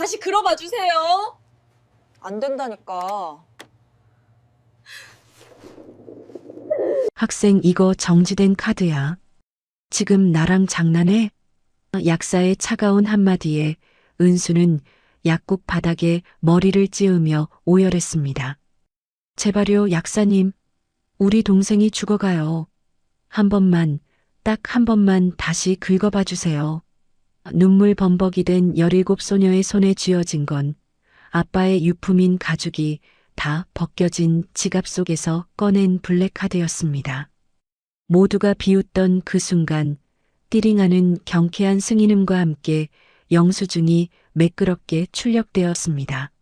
다시 긁어봐 주세요. 안 된다니까. 학생, 이거 정지된 카드야. 지금 나랑 장난해? 약사의 차가운 한마디에 은수는 약국 바닥에 머리를 찌우며 오열했습니다. 제발요, 약사님. 우리 동생이 죽어가요. 한 번만, 딱 한 번만 다시 긁어봐 주세요. 눈물 범벅이 된 17 소녀의 손에 쥐어진 건 아빠의 유품인 가죽이 다 벗겨진 지갑 속에서 꺼낸 블랙카드였습니다. 모두가 비웃던 그 순간 띠링하는 경쾌한 승인음과 함께 영수증이 매끄럽게 출력되었습니다.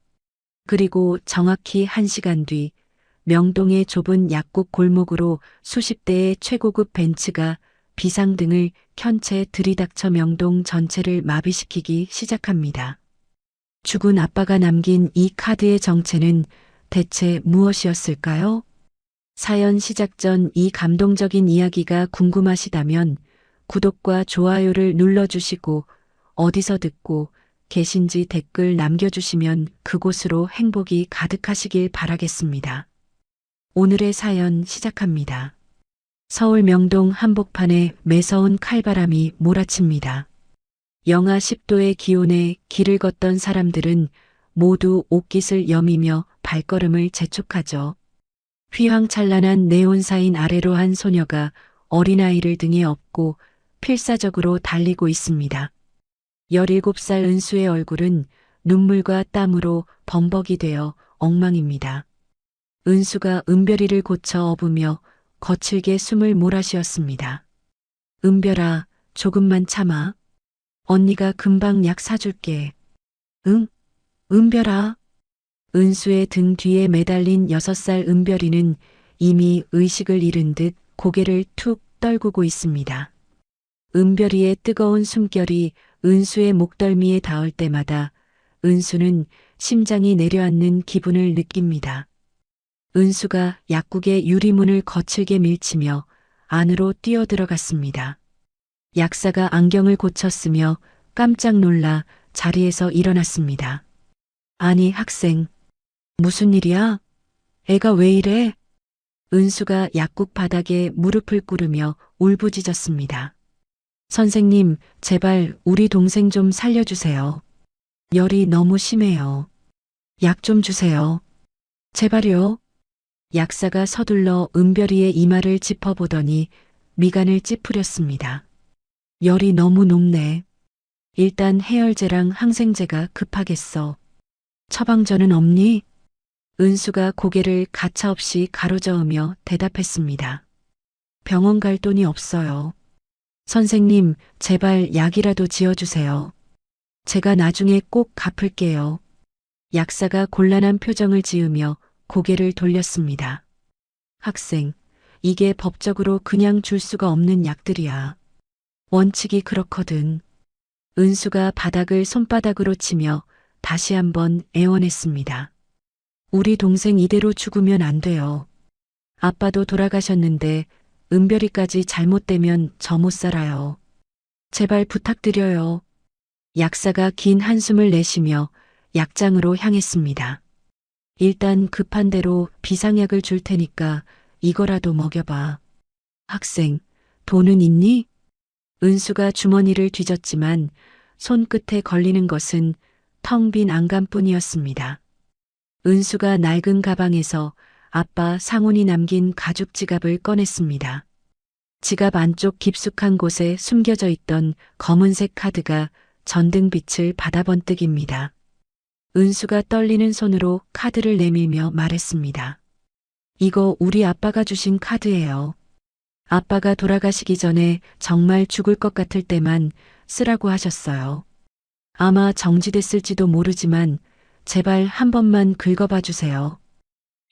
그리고 정확히 1시간 뒤 명동의 좁은 약국 골목으로 수십 대의 최고급 벤츠가 비상등을 켠 채 들이닥쳐 명동 전체를 마비시키기 시작합니다. 죽은 아빠가 남긴 이 카드의 정체는 대체 무엇이었을까요? 사연 시작 전 이 감동적인 이야기가 궁금하시다면 구독과 좋아요를 눌러주시고 어디서 듣고 계신지 댓글 남겨주시면 그곳으로 행복이 가득하시길 바라겠습니다. 오늘의 사연 시작합니다. 서울 명동 한복판에 매서운 칼바람이 몰아칩니다. 영하 10도의 기온에 길을 걷던 사람들은 모두 옷깃을 여미며 발걸음을 재촉하죠. 휘황찬란한 네온사인 아래로 한 소녀가 어린아이를 등에 업고 필사적으로 달리고 있습니다. 17살 은수의 얼굴은 눈물과 땀으로 범벅이 되어 엉망입니다. 은수가 은별이를 고쳐 업으며 거칠게 숨을 몰아쉬었습니다. 은별아, 조금만 참아. 언니가 금방 약 사줄게. 응? 은별아. 은수의 등 뒤에 매달린 6살 은별이는 이미 의식을 잃은 듯 고개를 툭 떨구고 있습니다. 은별이의 뜨거운 숨결이 은수의 목덜미에 닿을 때마다 은수는 심장이 내려앉는 기분을 느낍니다. 은수가 약국의 유리문을 거칠게 밀치며 안으로 뛰어들어갔습니다. 약사가 안경을 고쳤으며 깜짝 놀라 자리에서 일어났습니다. 아니, 학생. 무슨 일이야? 애가 왜 이래? 은수가 약국 바닥에 무릎을 꿇으며 울부짖었습니다. 선생님, 제발 우리 동생 좀 살려주세요. 열이 너무 심해요. 약 좀 주세요. 제발요. 약사가 서둘러 은별이의 이마를 짚어보더니 미간을 찌푸렸습니다. 열이 너무 높네. 일단 해열제랑 항생제가 급하겠어. 처방전은 없니? 은수가 고개를 가차없이 가로저으며 대답했습니다. 병원 갈 돈이 없어요. 선생님, 제발 약이라도 지어주세요. 제가 나중에 꼭 갚을게요. 약사가 곤란한 표정을 지으며 고개를 돌렸습니다. 학생, 이게 법적으로 그냥 줄 수가 없는 약들이야. 원칙이 그렇거든. 은수가 바닥을 손바닥으로 치며 다시 한번 애원했습니다. 우리 동생 이대로 죽으면 안 돼요. 아빠도 돌아가셨는데 은별이까지 잘못되면 저 못 살아요. 제발 부탁드려요. 약사가 긴 한숨을 내쉬며 약장으로 향했습니다. 일단 급한 대로 비상약을 줄 테니까 이거라도 먹여봐. 학생, 돈은 있니? 은수가 주머니를 뒤졌지만 손끝에 걸리는 것은 텅 빈 안감뿐이었습니다. 은수가 낡은 가방에서 아빠 상훈이 남긴 가죽 지갑을 꺼냈습니다. 지갑 안쪽 깊숙한 곳에 숨겨져 있던 검은색 카드가 전등빛을 받아 번뜩입니다. 은수가 떨리는 손으로 카드를 내밀며 말했습니다. 이거 우리 아빠가 주신 카드예요. 아빠가 돌아가시기 전에 정말 죽을 것 같을 때만 쓰라고 하셨어요. 아마 정지됐을지도 모르지만 제발 한 번만 긁어봐 주세요.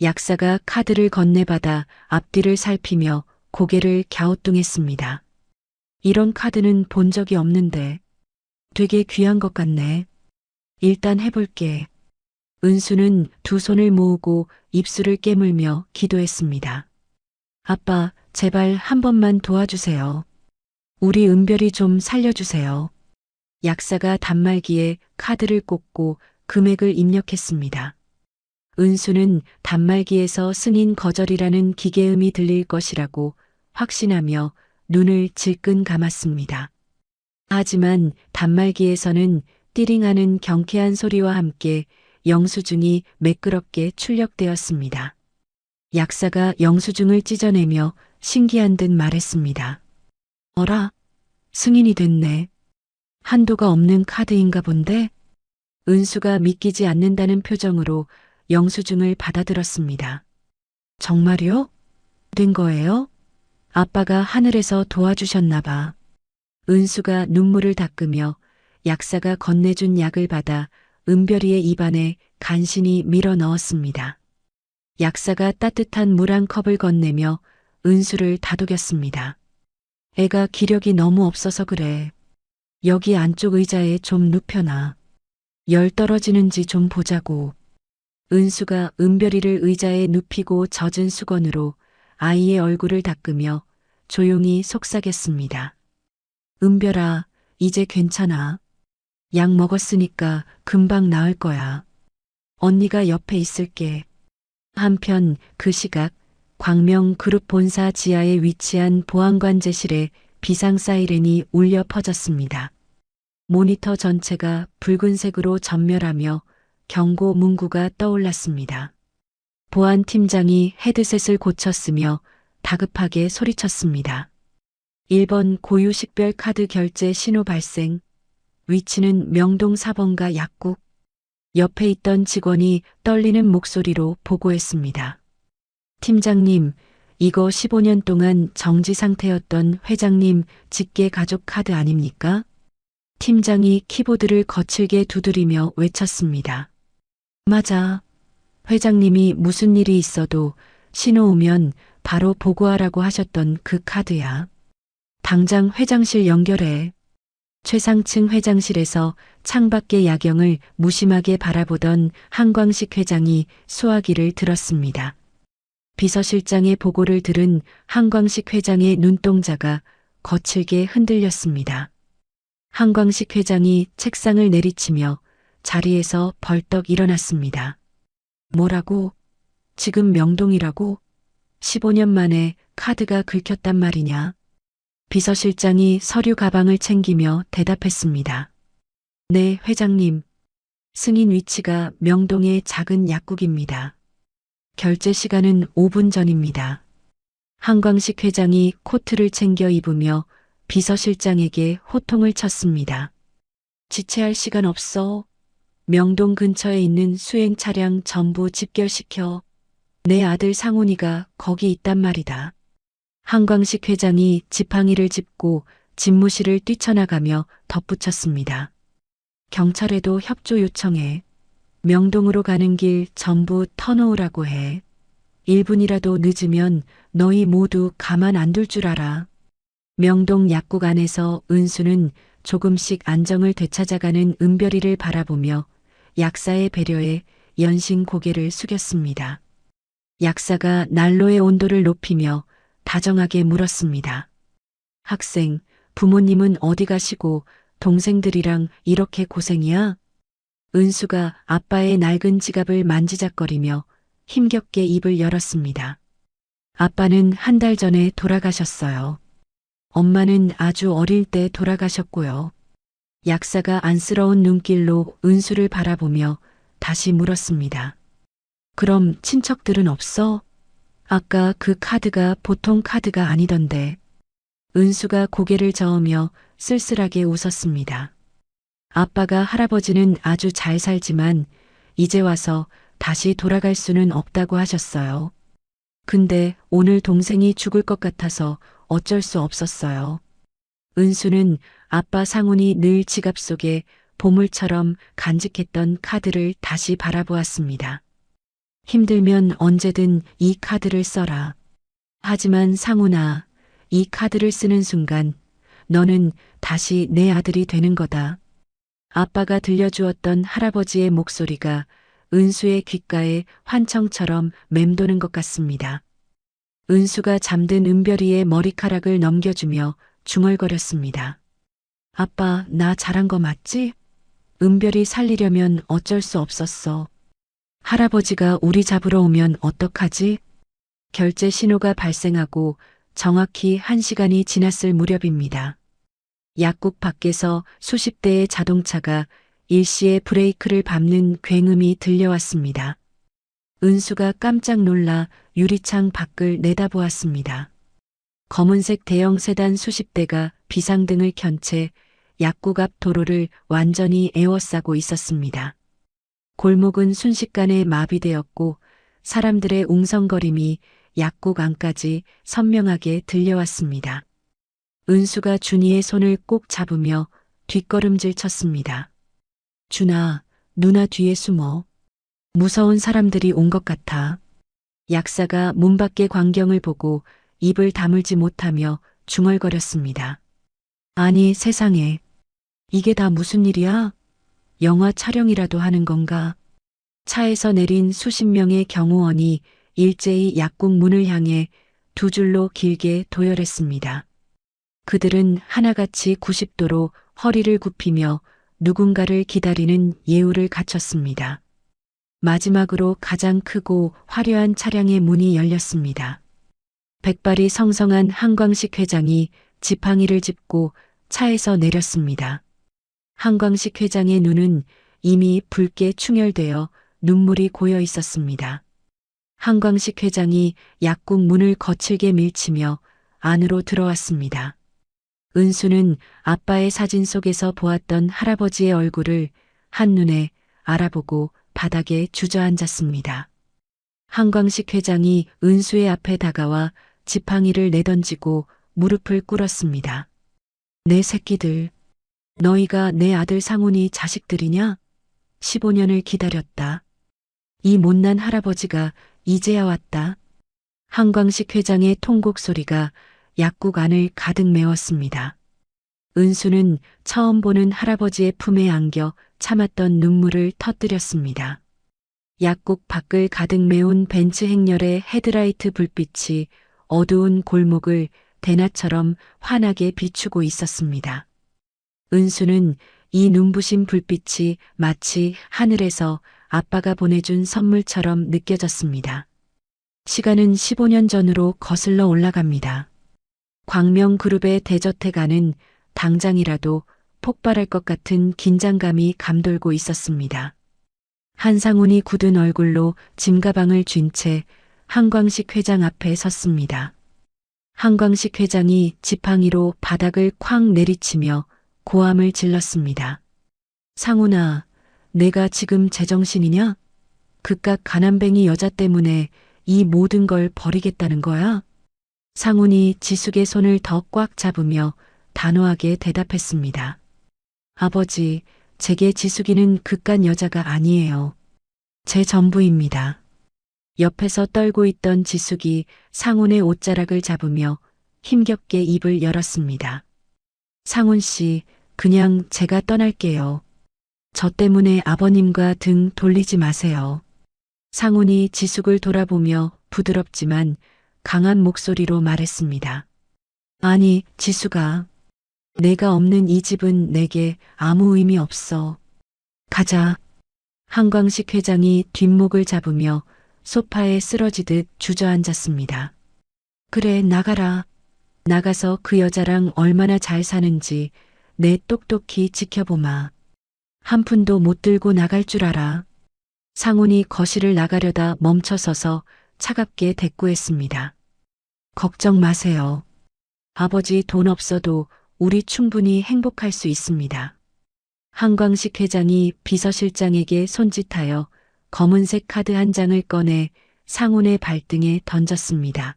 약사가 카드를 건네받아 앞뒤를 살피며 고개를 갸우뚱했습니다. 이런 카드는 본 적이 없는데 되게 귀한 것 같네. 일단 해볼게. 은수는 두 손을 모으고 입술을 깨물며 기도했습니다. 아빠, 제발 한 번만 도와주세요. 우리 은별이 좀 살려주세요. 약사가 단말기에 카드를 꽂고 금액을 입력했습니다. 은수는 단말기에서 승인 거절이라는 기계음이 들릴 것이라고 확신하며 눈을 질끈 감았습니다. 하지만 단말기에서는 띠링하는 경쾌한 소리와 함께 영수증이 매끄럽게 출력되었습니다. 약사가 영수증을 찢어내며 신기한 듯 말했습니다. 어라, 승인이 됐네. 한도가 없는 카드인가 본데? 은수가 믿기지 않는다는 표정으로 영수증을 받아들었습니다. 정말요? 된 거예요? 아빠가 하늘에서 도와주셨나 봐. 은수가 눈물을 닦으며 약사가 건네준 약을 받아 은별이의 입안에 간신히 밀어 넣었습니다. 약사가 따뜻한 물 한 컵을 건네며 은수를 다독였습니다. 애가 기력이 너무 없어서 그래. 여기 안쪽 의자에 좀 눕혀놔. 열 떨어지는지 좀 보자고. 은수가 은별이를 의자에 눕히고 젖은 수건으로 아이의 얼굴을 닦으며 조용히 속삭였습니다. 은별아, 이제 괜찮아. 약 먹었으니까 금방 나을 거야. 언니가 옆에 있을게. 한편 그 시각 광명그룹 본사 지하에 위치한 보안관제실에 비상 사이렌이 울려 퍼졌습니다. 모니터 전체가 붉은색으로 전멸하며 경고 문구가 떠올랐습니다. 보안팀장이 헤드셋을 고쳤으며 다급하게 소리쳤습니다. 1번 고유식별 카드 결제 신호 발생. 위치는 명동 4번가 약국. 옆에 있던 직원이 떨리는 목소리로 보고했습니다. 팀장님, 이거 15년 동안 정지 상태였던 회장님 직계 가족 카드 아닙니까? 팀장이 키보드를 거칠게 두드리며 외쳤습니다. 맞아. 회장님이 무슨 일이 있어도 신호 오면 바로 보고하라고 하셨던 그 카드야. 당장 회장실 연결해. 최상층 회장실에서 창밖의 야경을 무심하게 바라보던 한광식 회장이 수화기를 들었습니다. 비서실장의 보고를 들은 한광식 회장의 눈동자가 거칠게 흔들렸습니다. 한광식 회장이 책상을 내리치며 자리에서 벌떡 일어났습니다. 뭐라고? 지금 명동이라고? 15년 만에 카드가 긁혔단 말이냐? 비서실장이 서류 가방을 챙기며 대답했습니다. 네, 회장님. 승인 위치가 명동의 작은 약국입니다. 결제 시간은 5분 전입니다. 한광식 회장이 코트를 챙겨 입으며 비서실장에게 호통을 쳤습니다. 지체할 시간 없어. 명동 근처에 있는 수행 차량 전부 집결시켜. 내 아들 상훈이가 거기 있단 말이다. 한광식 회장이 지팡이를 짚고 집무실을 뛰쳐나가며 덧붙였습니다. 경찰에도 협조 요청해. 명동으로 가는 길 전부 터놓으라고 해. 1분이라도 늦으면 너희 모두 가만 안 둘 줄 알아. 명동 약국 안에서 은수는 조금씩 안정을 되찾아가는 은별이를 바라보며 약사의 배려에 연신 고개를 숙였습니다. 약사가 난로의 온도를 높이며 다정하게 물었습니다. 학생, 부모님은 어디 가시고 동생들이랑 이렇게 고생이야? 은수가 아빠의 낡은 지갑을 만지작거리며 힘겹게 입을 열었습니다. 아빠는 한 달 전에 돌아가셨어요. 엄마는 아주 어릴 때 돌아가셨고요. 약사가 안쓰러운 눈길로 은수를 바라보며 다시 물었습니다. 그럼 친척들은 없어? 아까 그 카드가 보통 카드가 아니던데. 은수가 고개를 저으며 쓸쓸하게 웃었습니다. 아빠가 할아버지는 아주 잘 살지만 이제 와서 다시 돌아갈 수는 없다고 하셨어요. 근데 오늘 동생이 죽을 것 같아서 어쩔 수 없었어요. 은수는 아빠 상훈이 늘 지갑 속에 보물처럼 간직했던 카드를 다시 바라보았습니다. 힘들면 언제든 이 카드를 써라. 하지만 상훈아, 이 카드를 쓰는 순간 너는 다시 내 아들이 되는 거다. 아빠가 들려주었던 할아버지의 목소리가 은수의 귓가에 환청처럼 맴도는 것 같습니다. 은수가 잠든 은별이의 머리카락을 넘겨주며 중얼거렸습니다. 아빠, 나 잘한 거 맞지? 은별이 살리려면 어쩔 수 없었어. 할아버지가 우리 잡으러 오면 어떡하지? 결제 신호가 발생하고 정확히 1시간이 지났을 무렵입니다. 약국 밖에서 수십 대의 자동차가 일시에 브레이크를 밟는 굉음이 들려왔습니다. 은수가 깜짝 놀라 유리창 밖을 내다보았습니다. 검은색 대형 세단 수십 대가 비상등을 켠 채 약국 앞 도로를 완전히 에워싸고 있었습니다. 골목은 순식간에 마비되었고 사람들의 웅성거림이 약국 안까지 선명하게 들려왔습니다. 은수가 준이의 손을 꼭 잡으며 뒷걸음질 쳤습니다. 준아, 누나 뒤에 숨어. 무서운 사람들이 온 것 같아. 약사가 문 밖의 광경을 보고 입을 다물지 못하며 중얼거렸습니다. 아니, 세상에. 이게 다 무슨 일이야? 영화 촬영이라도 하는 건가? 차에서 내린 수십 명의 경호원이 일제히 약국 문을 향해 두 줄로 길게 도열했습니다. 그들은 하나같이 90도로 허리를 굽히며 누군가를 기다리는 예우를 갖췄습니다. 마지막으로 가장 크고 화려한 차량의 문이 열렸습니다. 백발이 성성한 한광식 회장이 지팡이를 짚고 차에서 내렸습니다. 한광식 회장의 눈은 이미 붉게 충혈되어 눈물이 고여 있었습니다. 한광식 회장이 약국 문을 거칠게 밀치며 안으로 들어왔습니다. 은수는 아빠의 사진 속에서 보았던 할아버지의 얼굴을 한눈에 알아보고 바닥에 주저앉았습니다. 한광식 회장이 은수의 앞에 다가와 지팡이를 내던지고 무릎을 꿇었습니다. 내 새끼들, 너희가 내 아들 상훈이 자식들이냐? 15년을 기다렸다. 이 못난 할아버지가 이제야 왔다. 한광식 회장의 통곡 소리가 약국 안을 가득 메웠습니다. 은수는 처음 보는 할아버지의 품에 안겨 참았던 눈물을 터뜨렸습니다. 약국 밖을 가득 메운 벤츠 행렬의 헤드라이트 불빛이 어두운 골목을 대낮처럼 환하게 비추고 있었습니다. 은수는 이 눈부신 불빛이 마치 하늘에서 아빠가 보내준 선물처럼 느껴졌습니다. 시간은 15년 전으로 거슬러 올라갑니다. 광명그룹의 대저택 안은 당장이라도 폭발할 것 같은 긴장감이 감돌고 있었습니다. 한상훈이 굳은 얼굴로 짐가방을 쥔 채 한광식 회장 앞에 섰습니다. 한광식 회장이 지팡이로 바닥을 쾅 내리치며 고함을 질렀습니다. 상훈아, 내가 지금 제정신이냐? 그깟 가난뱅이 여자 때문에 이 모든 걸 버리겠다는 거야? 상훈이 지숙의 손을 더 꽉 잡으며 단호하게 대답했습니다. 아버지, 제게 지숙이는 그깟 여자가 아니에요. 제 전부입니다. 옆에서 떨고 있던 지숙이 상훈의 옷자락을 잡으며 힘겹게 입을 열었습니다. 상훈 씨, 그냥 제가 떠날게요. 저 때문에 아버님과 등 돌리지 마세요. 상훈이 지숙을 돌아보며 부드럽지만 강한 목소리로 말했습니다. 아니, 지숙아. 내가 없는 이 집은 내게 아무 의미 없어. 가자. 한광식 회장이 뒷목을 잡으며 소파에 쓰러지듯 주저앉았습니다. 그래, 나가라. 나가서 그 여자랑 얼마나 잘 사는지 내 똑똑히 지켜보마. 한 푼도 못 들고 나갈 줄 알아. 상훈이 거실을 나가려다 멈춰서서 차갑게 대꾸했습니다. 걱정 마세요. 아버지 돈 없어도 우리 충분히 행복할 수 있습니다. 한광식 회장이 비서실장에게 손짓하여 검은색 카드 한 장을 꺼내 상훈의 발등에 던졌습니다.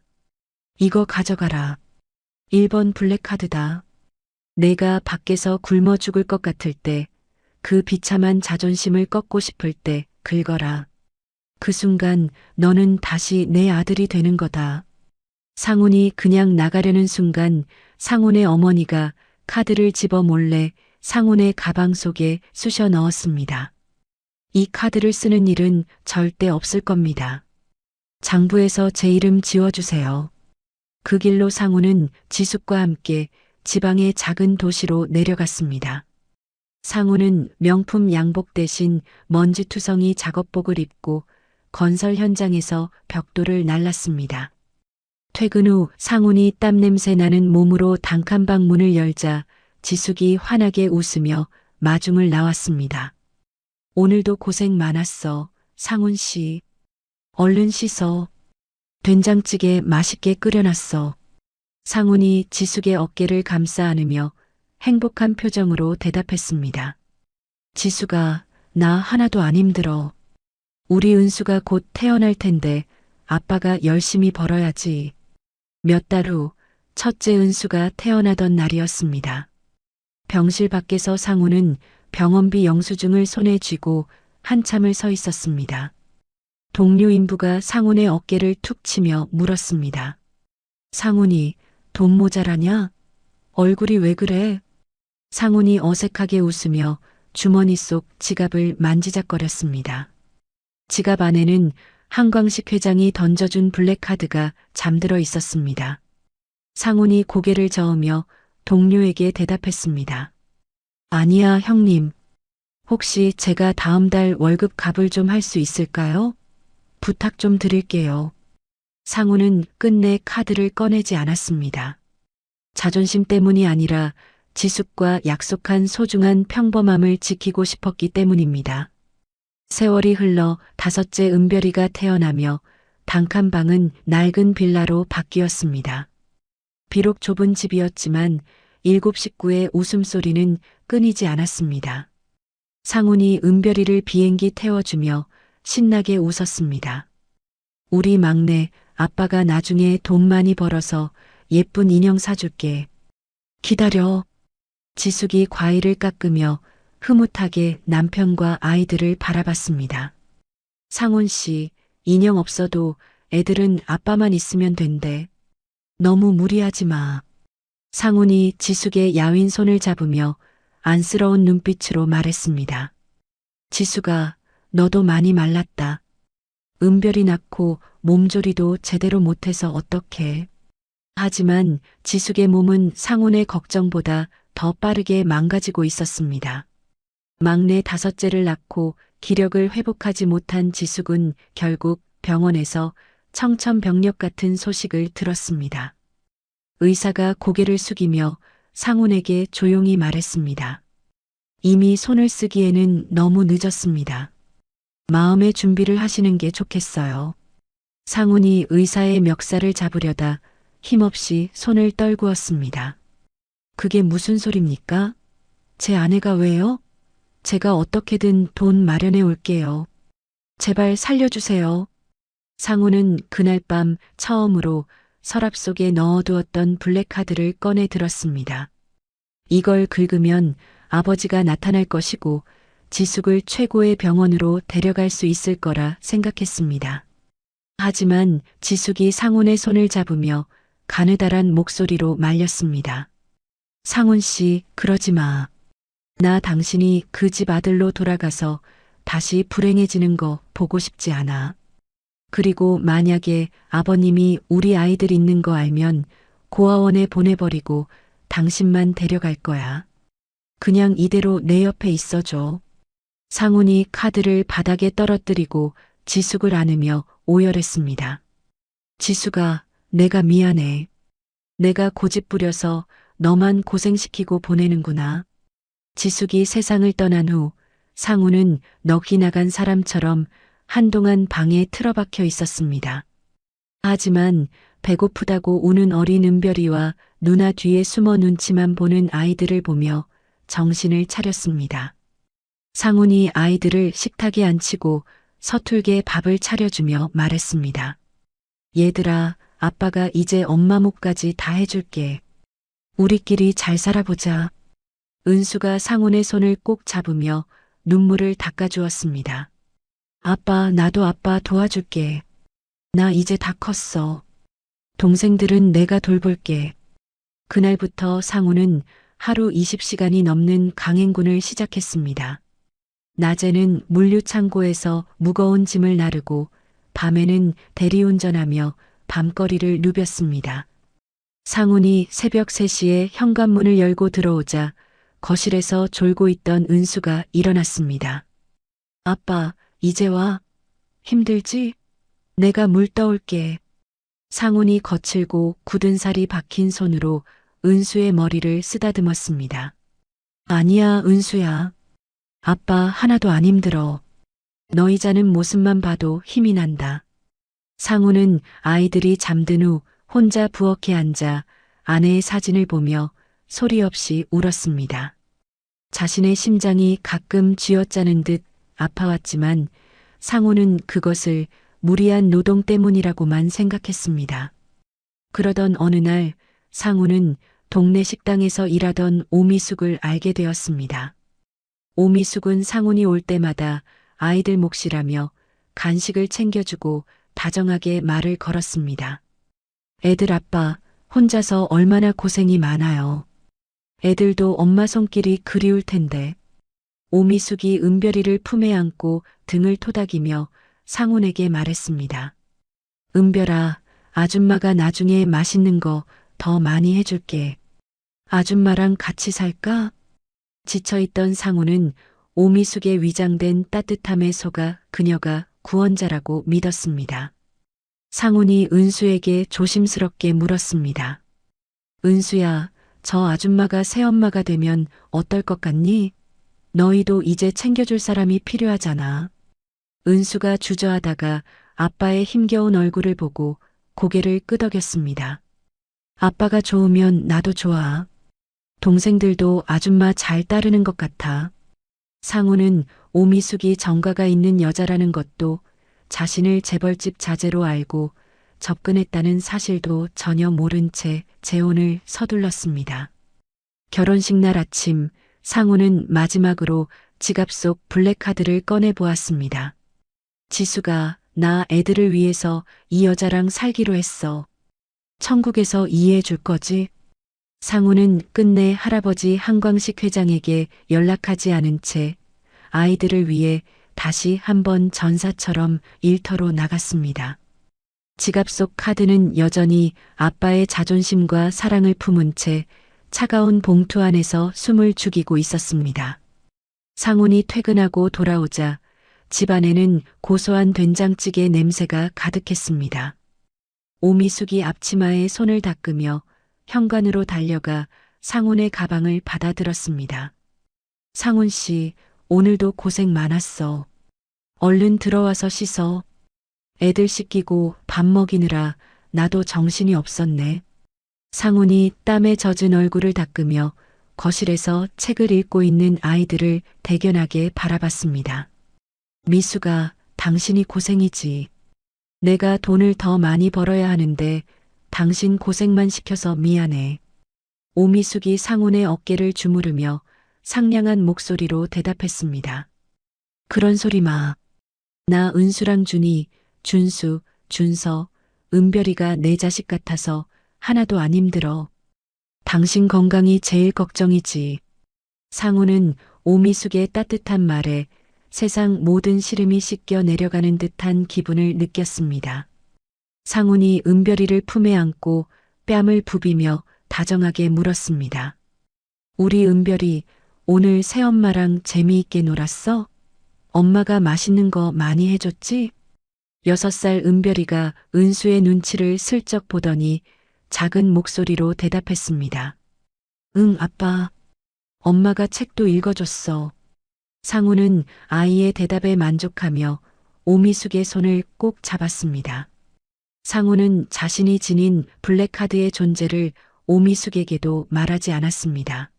이거 가져가라. 1번 블랙카드다. 내가 밖에서 굶어 죽을 것 같을 때, 그 비참한 자존심을 꺾고 싶을 때 긁어라. 그 순간 너는 다시 내 아들이 되는 거다. 상훈이 그냥 나가려는 순간 상훈의 어머니가 카드를 집어 몰래 상훈의 가방 속에 쑤셔 넣었습니다. 이 카드를 쓰는 일은 절대 없을 겁니다. 장부에서 제 이름 지워주세요. 그 길로 상훈은 지숙과 함께 지방의 작은 도시로 내려갔습니다. 상우는 명품 양복 대신 먼지투성이 작업복을 입고 건설 현장에서 벽돌을 날랐습니다. 퇴근 후 상훈이 땀냄새 나는 몸으로 단칸방 문을 열자 지숙이 환하게 웃으며 마중을 나왔습니다. 오늘도 고생 많았어, 상훈 씨. 얼른 씻어. 된장찌개 맛있게 끓여놨어. 상훈이 지숙의 어깨를 감싸 안으며 행복한 표정으로 대답했습니다. 지숙아, 나 하나도 안 힘들어. 우리 은수가 곧 태어날 텐데 아빠가 열심히 벌어야지. 몇 달 후 첫째 은수가 태어나던 날이었습니다. 병실 밖에서 상우는 병원비 영수증을 손에 쥐고 한참을 서 있었습니다. 동료 인부가 상훈의 어깨를 툭 치며 물었습니다. 상훈이 돈 모자라냐? 얼굴이 왜 그래? 상훈이 어색하게 웃으며 주머니 속 지갑을 만지작거렸습니다. 지갑 안에는 한광식 회장이 던져준 블랙카드가 잠들어 있었습니다. 상훈이 고개를 저으며 동료에게 대답했습니다. 아니야, 형님. 혹시 제가 다음 달 월급 값을 좀 할 수 있을까요? 부탁 좀 드릴게요. 상훈은 끝내 카드를 꺼내지 않았습니다. 자존심 때문이 아니라 지숙과 약속한 소중한 평범함을 지키고 싶었기 때문입니다. 세월이 흘러 다섯째 은별이가 태어나며 단칸방은 낡은 빌라로 바뀌었습니다. 비록 좁은 집이었지만 7 식구의 웃음소리는 끊이지 않았습니다. 상훈이 은별이를 비행기 태워주며 신나게 웃었습니다. 우리 막내, 아빠가 나중에 돈 많이 벌어서 예쁜 인형 사줄게. 기다려. 지숙이 과일을 깎으며 흐뭇하게 남편과 아이들을 바라봤습니다. 상훈 씨, 인형 없어도 애들은 아빠만 있으면 된대. 너무 무리하지 마. 상훈이 지숙의 야윈 손을 잡으며 안쓰러운 눈빛으로 말했습니다. 지숙아, 너도 많이 말랐다. 은별이 낳고 몸조리도 제대로 못해서 어떡해. 하지만 지숙의 몸은 상훈의 걱정보다 더 빠르게 망가지고 있었습니다. 막내 다섯째를 낳고 기력을 회복하지 못한 지숙은 결국 병원에서 청천벽력 같은 소식을 들었습니다. 의사가 고개를 숙이며 상훈에게 조용히 말했습니다. 이미 손을 쓰기에는 너무 늦었습니다. 마음의 준비를 하시는 게 좋겠어요. 상훈이 의사의 멱살을 잡으려다 힘없이 손을 떨구었습니다. 그게 무슨 소립니까? 제 아내가 왜요? 제가 어떻게든 돈 마련해 올게요. 제발 살려주세요. 상훈은 그날 밤 처음으로 서랍 속에 넣어두었던 블랙카드를 꺼내 들었습니다. 이걸 긁으면 아버지가 나타날 것이고 지숙을 최고의 병원으로 데려갈 수 있을 거라 생각했습니다. 하지만 지숙이 상훈의 손을 잡으며 가느다란 목소리로 말렸습니다. 상훈 씨, 그러지 마. 나 당신이 그 집 아들로 돌아가서 다시 불행해지는 거 보고 싶지 않아. 그리고 만약에 아버님이 우리 아이들 있는 거 알면 고아원에 보내버리고 당신만 데려갈 거야. 그냥 이대로 내 옆에 있어줘. 상훈이 카드를 바닥에 떨어뜨리고 지숙을 안으며 오열했습니다. 지숙아, 내가 미안해. 내가 고집 부려서 너만 고생시키고 보내는구나. 지숙이 세상을 떠난 후 상훈은 넋이 나간 사람처럼 한동안 방에 틀어박혀 있었습니다. 하지만 배고프다고 우는 어린 은별이와 누나 뒤에 숨어 눈치만 보는 아이들을 보며 정신을 차렸습니다. 상훈이 아이들을 식탁에 앉히고 서툴게 밥을 차려주며 말했습니다. 얘들아, 아빠가 이제 엄마 몫까지 다 해줄게. 우리끼리 잘 살아보자. 은수가 상훈의 손을 꼭 잡으며 눈물을 닦아주었습니다. 아빠, 나도 아빠 도와줄게. 나 이제 다 컸어. 동생들은 내가 돌볼게. 그날부터 상훈은 하루 20시간이 넘는 강행군을 시작했습니다. 낮에는 물류창고에서 무거운 짐을 나르고 밤에는 대리운전하며 밤거리를 누볐습니다. 상훈이 새벽 3시에 현관문을 열고 들어오자 거실에서 졸고 있던 은수가 일어났습니다. 아빠, 이제 와. 힘들지? 내가 물 떠올게. 상훈이 거칠고 굳은 살이 박힌 손으로 은수의 머리를 쓰다듬었습니다. 아니야, 은수야. 아빠 하나도 안 힘들어. 너희 자는 모습만 봐도 힘이 난다. 상훈은 아이들이 잠든 후 혼자 부엌에 앉아 아내의 사진을 보며 소리 없이 울었습니다. 자신의 심장이 가끔 쥐어짜는 듯 아파왔지만 상훈은 그것을 무리한 노동 때문이라고만 생각했습니다. 그러던 어느 날 상훈은 동네 식당에서 일하던 오미숙을 알게 되었습니다. 오미숙은 상훈이 올 때마다 아이들 몫이라며 간식을 챙겨주고 다정하게 말을 걸었습니다. 애들 아빠 혼자서 얼마나 고생이 많아요. 애들도 엄마 손길이 그리울 텐데. 오미숙이 은별이를 품에 안고 등을 토닥이며 상훈에게 말했습니다. 은별아, 아줌마가 나중에 맛있는 거 더 많이 해줄게. 아줌마랑 같이 살까? 지쳐있던 상훈은 오미숙의 위장된 따뜻함에 속아 그녀가 구원자라고 믿었습니다. 상훈이 은수에게 조심스럽게 물었습니다. 은수야, 저 아줌마가 새엄마가 되면 어떨 것 같니? 너희도 이제 챙겨줄 사람이 필요하잖아. 은수가 주저하다가 아빠의 힘겨운 얼굴을 보고 고개를 끄덕였습니다. 아빠가 좋으면 나도 좋아. 동생들도 아줌마 잘 따르는 것 같아. 상훈은 오미숙이 정가가 있는 여자라는 것도 자신을 재벌집 자제로 알고 접근했다는 사실도 전혀 모른 채 재혼을 서둘렀습니다. 결혼식 날 아침 상훈은 마지막으로 지갑 속 블랙카드를 꺼내 보았습니다. 지수가 나 애들을 위해서 이 여자랑 살기로 했어. 천국에서 이해해 줄 거지? 상훈은 끝내 할아버지 한광식 회장에게 연락하지 않은 채 아이들을 위해 다시 한번 전사처럼 일터로 나갔습니다. 지갑 속 카드는 여전히 아빠의 자존심과 사랑을 품은 채 차가운 봉투 안에서 숨을 죽이고 있었습니다. 상훈이 퇴근하고 돌아오자 집안에는 고소한 된장찌개 냄새가 가득했습니다. 오미숙이 앞치마에 손을 닦으며 현관으로 달려가 상훈의 가방을 받아들었습니다. 상훈 씨, 오늘도 고생 많았어. 얼른 들어와서 씻어. 애들 씻기고 밥 먹이느라 나도 정신이 없었네. 상훈이 땀에 젖은 얼굴을 닦으며 거실에서 책을 읽고 있는 아이들을 대견하게 바라봤습니다. 미수가 당신이 고생이지. 내가 돈을 더 많이 벌어야 하는데 당신 고생만 시켜서 미안해. 오미숙이 상훈의 어깨를 주무르며 상냥한 목소리로 대답했습니다. 그런 소리 마. 나 은수랑 준이, 준수, 준서, 은별이가 내 자식 같아서 하나도 안 힘들어. 당신 건강이 제일 걱정이지. 상훈은 오미숙의 따뜻한 말에 세상 모든 시름이 씻겨 내려가는 듯한 기분을 느꼈습니다. 상훈이 은별이를 품에 안고 뺨을 부비며 다정하게 물었습니다. 우리 은별이 오늘 새엄마랑 재미있게 놀았어? 엄마가 맛있는 거 많이 해줬지? 6살 은별이가 은수의 눈치를 슬쩍 보더니 작은 목소리로 대답했습니다. 응, 아빠. 엄마가 책도 읽어줬어. 상훈은 아이의 대답에 만족하며 오미숙의 손을 꼭 잡았습니다. 상훈은 자신이 지닌 블랙카드의 존재를 오미숙에게도 말하지 않았습니다.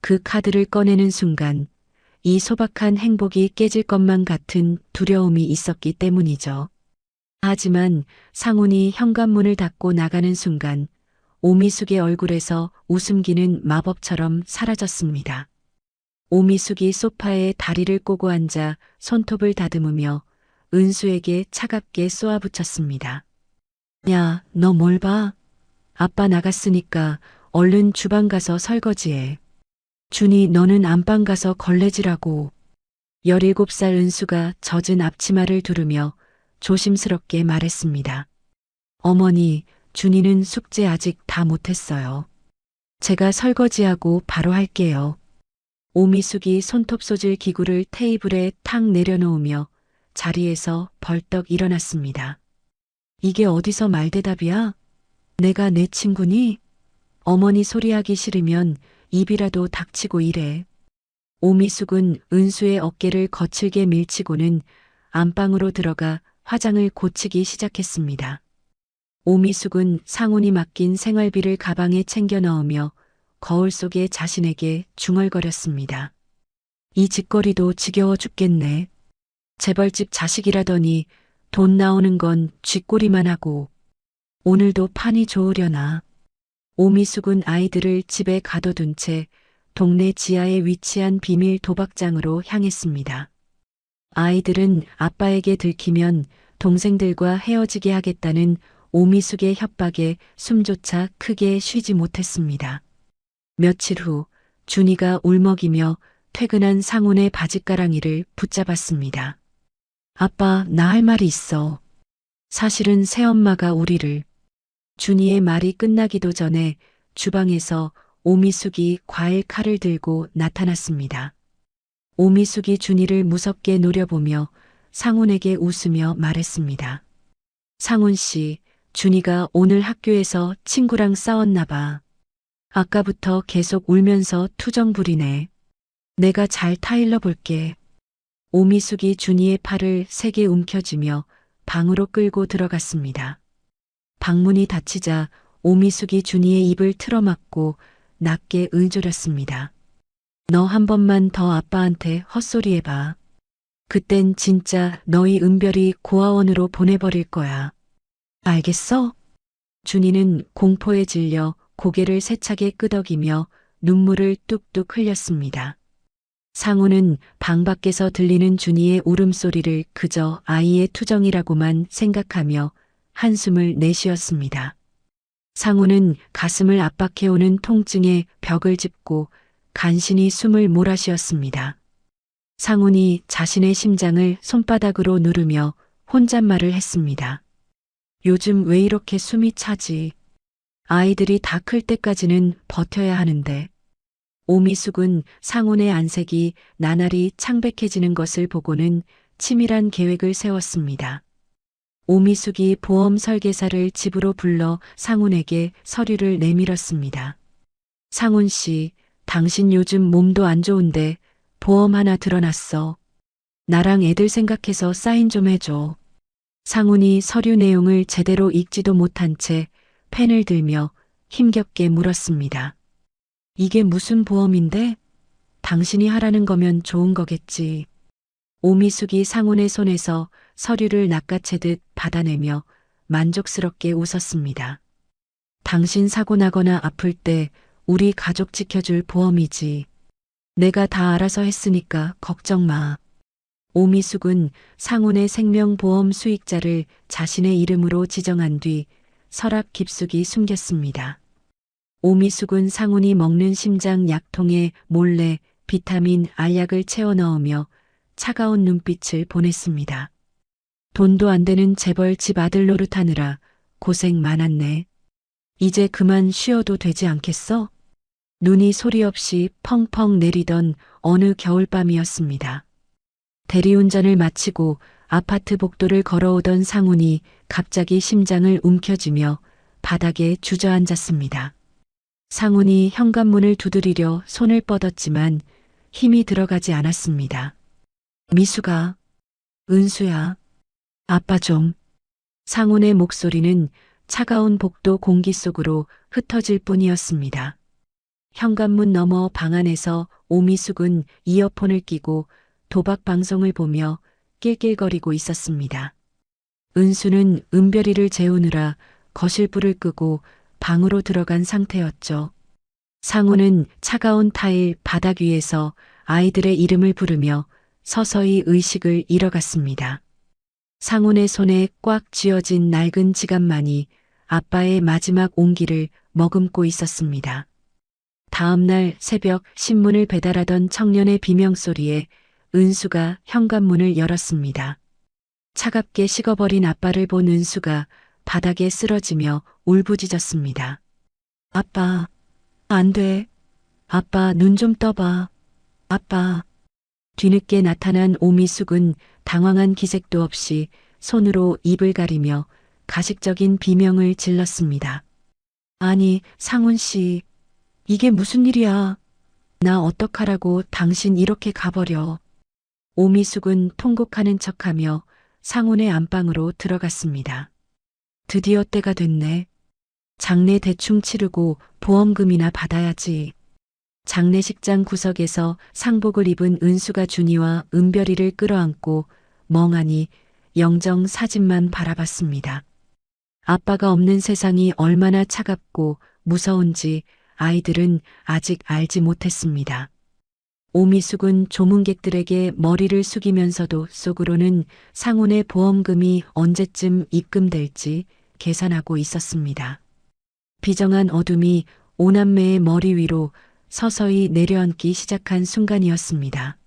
그 카드를 꺼내는 순간 이 소박한 행복이 깨질 것만 같은 두려움이 있었기 때문이죠. 하지만 상훈이 현관문을 닫고 나가는 순간 오미숙의 얼굴에서 웃음기는 마법처럼 사라졌습니다. 오미숙이 소파에 다리를 꼬고 앉아 손톱을 다듬으며 은수에게 차갑게 쏘아붙였습니다. 야, 너 뭘 봐? 아빠 나갔으니까 얼른 주방 가서 설거지해. 준이 너는 안방 가서 걸레질하고. 17살 은수가 젖은 앞치마를 두르며 조심스럽게 말했습니다. 어머니, 준이는 숙제 아직 다 못했어요. 제가 설거지하고 바로 할게요. 오미숙이 손톱 쏘질 기구를 테이블에 탁 내려놓으며 자리에서 벌떡 일어났습니다. 이게 어디서 말대답이야? 내가 내 친구니? 어머니 소리하기 싫으면 입이라도 닥치고 이래. 오미숙은 은수의 어깨를 거칠게 밀치고는 안방으로 들어가 화장을 고치기 시작했습니다. 오미숙은 상훈이 맡긴 생활비를 가방에 챙겨 넣으며 거울 속에 자신에게 중얼거렸습니다. 이 짓거리도 지겨워 죽겠네. 재벌집 자식이라더니 돈 나오는 건 쥐꼬리만 하고 오늘도 판이 좋으려나. 오미숙은 아이들을 집에 가둬둔 채 동네 지하에 위치한 비밀 도박장으로 향했습니다. 아이들은 아빠에게 들키면 동생들과 헤어지게 하겠다는 오미숙의 협박에 숨조차 크게 쉬지 못했습니다. 며칠 후 준이가 울먹이며 퇴근한 상훈의 바짓가랑이를 붙잡았습니다. 아빠, 나 할 말이 있어. 사실은 새엄마가 우리를. 준이의 말이 끝나기도 전에 주방에서 오미숙이 과일 칼을 들고 나타났습니다. 오미숙이 준이를 무섭게 노려보며 상훈에게 웃으며 말했습니다. 상훈 씨, 준이가 오늘 학교에서 친구랑 싸웠나 봐. 아까부터 계속 울면서 투정 부리네. 내가 잘 타일러 볼게. 오미숙이 준이의 팔을 세게 움켜쥐며 방으로 끌고 들어갔습니다. 방문이 닫히자 오미숙이 준이의 입을 틀어막고 낮게 을조렸습니다. 너 한 번만 더 아빠한테 헛소리 해봐. 그땐 진짜 너희 은별이 고아원으로 보내버릴 거야. 알겠어? 준이는 공포에 질려 고개를 세차게 끄덕이며 눈물을 뚝뚝 흘렸습니다. 상우는 방 밖에서 들리는 준이의 울음소리를 그저 아이의 투정이라고만 생각하며 한숨을 내쉬었습니다. 상우는 가슴을 압박해오는 통증에 벽을 짚고 간신히 숨을 몰아쉬었습니다. 상훈이 자신의 심장을 손바닥으로 누르며 혼잣말을 했습니다. 요즘 왜 이렇게 숨이 차지? 아이들이 다 클 때까지는 버텨야 하는데. 오미숙은 상훈의 안색이 나날이 창백해지는 것을 보고는 치밀한 계획을 세웠습니다. 오미숙이 보험 설계사를 집으로 불러 상훈에게 서류를 내밀었습니다. 상훈 씨, 당신 요즘 몸도 안 좋은데 보험 하나 들어놨어. 나랑 애들 생각해서 사인 좀 해줘. 상훈이 서류 내용을 제대로 읽지도 못한 채 펜을 들며 힘겹게 물었습니다. 이게 무슨 보험인데? 당신이 하라는 거면 좋은 거겠지. 오미숙이 상훈의 손에서 서류를 낚아채듯 받아내며 만족스럽게 웃었습니다. 당신 사고 나거나 아플 때 우리 가족 지켜줄 보험이지. 내가 다 알아서 했으니까 걱정 마. 오미숙은 상훈의 생명보험 수익자를 자신의 이름으로 지정한 뒤 서랍 깊숙이 숨겼습니다. 오미숙은 상훈이 먹는 심장 약통에 몰래 비타민 알약을 채워 넣으며 차가운 눈빛을 보냈습니다. 돈도 안 되는 재벌 집 아들 노릇하느라 고생 많았네. 이제 그만 쉬어도 되지 않겠어? 눈이 소리 없이 펑펑 내리던 어느 겨울밤이었습니다. 대리운전을 마치고 아파트 복도를 걸어오던 상훈이 갑자기 심장을 움켜쥐며 바닥에 주저앉았습니다. 상훈이 현관문을 두드리려 손을 뻗었지만 힘이 들어가지 않았습니다. 미수가, 은수야, 아빠 좀. 상훈의 목소리는 차가운 복도 공기 속으로 흩어질 뿐이었습니다. 현관문 너머 방 안에서 오미숙은 이어폰을 끼고 도박 방송을 보며 낄낄거리고 있었습니다. 은수는 은별이를 재우느라 거실불을 끄고 방으로 들어간 상태였죠. 상우는 차가운 타일 바닥 위에서 아이들의 이름을 부르며 서서히 의식을 잃어갔습니다. 상훈의 손에 꽉 쥐어진 낡은 지갑만이 아빠의 마지막 온기를 머금고 있었습니다. 다음 날 새벽 신문을 배달하던 청년의 비명소리에 은수가 현관문을 열었습니다. 차갑게 식어버린 아빠를 본 은수가 바닥에 쓰러지며 울부짖었습니다. 아빠, 안 돼. 아빠, 눈 좀 떠봐. 아빠. 뒤늦게 나타난 오미숙은 당황한 기색도 없이 손으로 입을 가리며 가식적인 비명을 질렀습니다. 아니, 상훈 씨, 이게 무슨 일이야? 나 어떡하라고 당신 이렇게 가버려. 오미숙은 통곡하는 척하며 상훈의 안방으로 들어갔습니다. 드디어 때가 됐네. 장례 대충 치르고 보험금이나 받아야지. 장례식장 구석에서 상복을 입은 은수가 준이와 은별이를 끌어안고 멍하니 영정 사진만 바라봤습니다. 아빠가 없는 세상이 얼마나 차갑고 무서운지 아이들은 아직 알지 못했습니다. 오미숙은 조문객들에게 머리를 숙이면서도 속으로는 상훈의 보험금이 언제쯤 입금될지 계산하고 있었습니다. 비정한 어둠이 오남매의 머리 위로 서서히 내려앉기 시작한 순간이었습니다.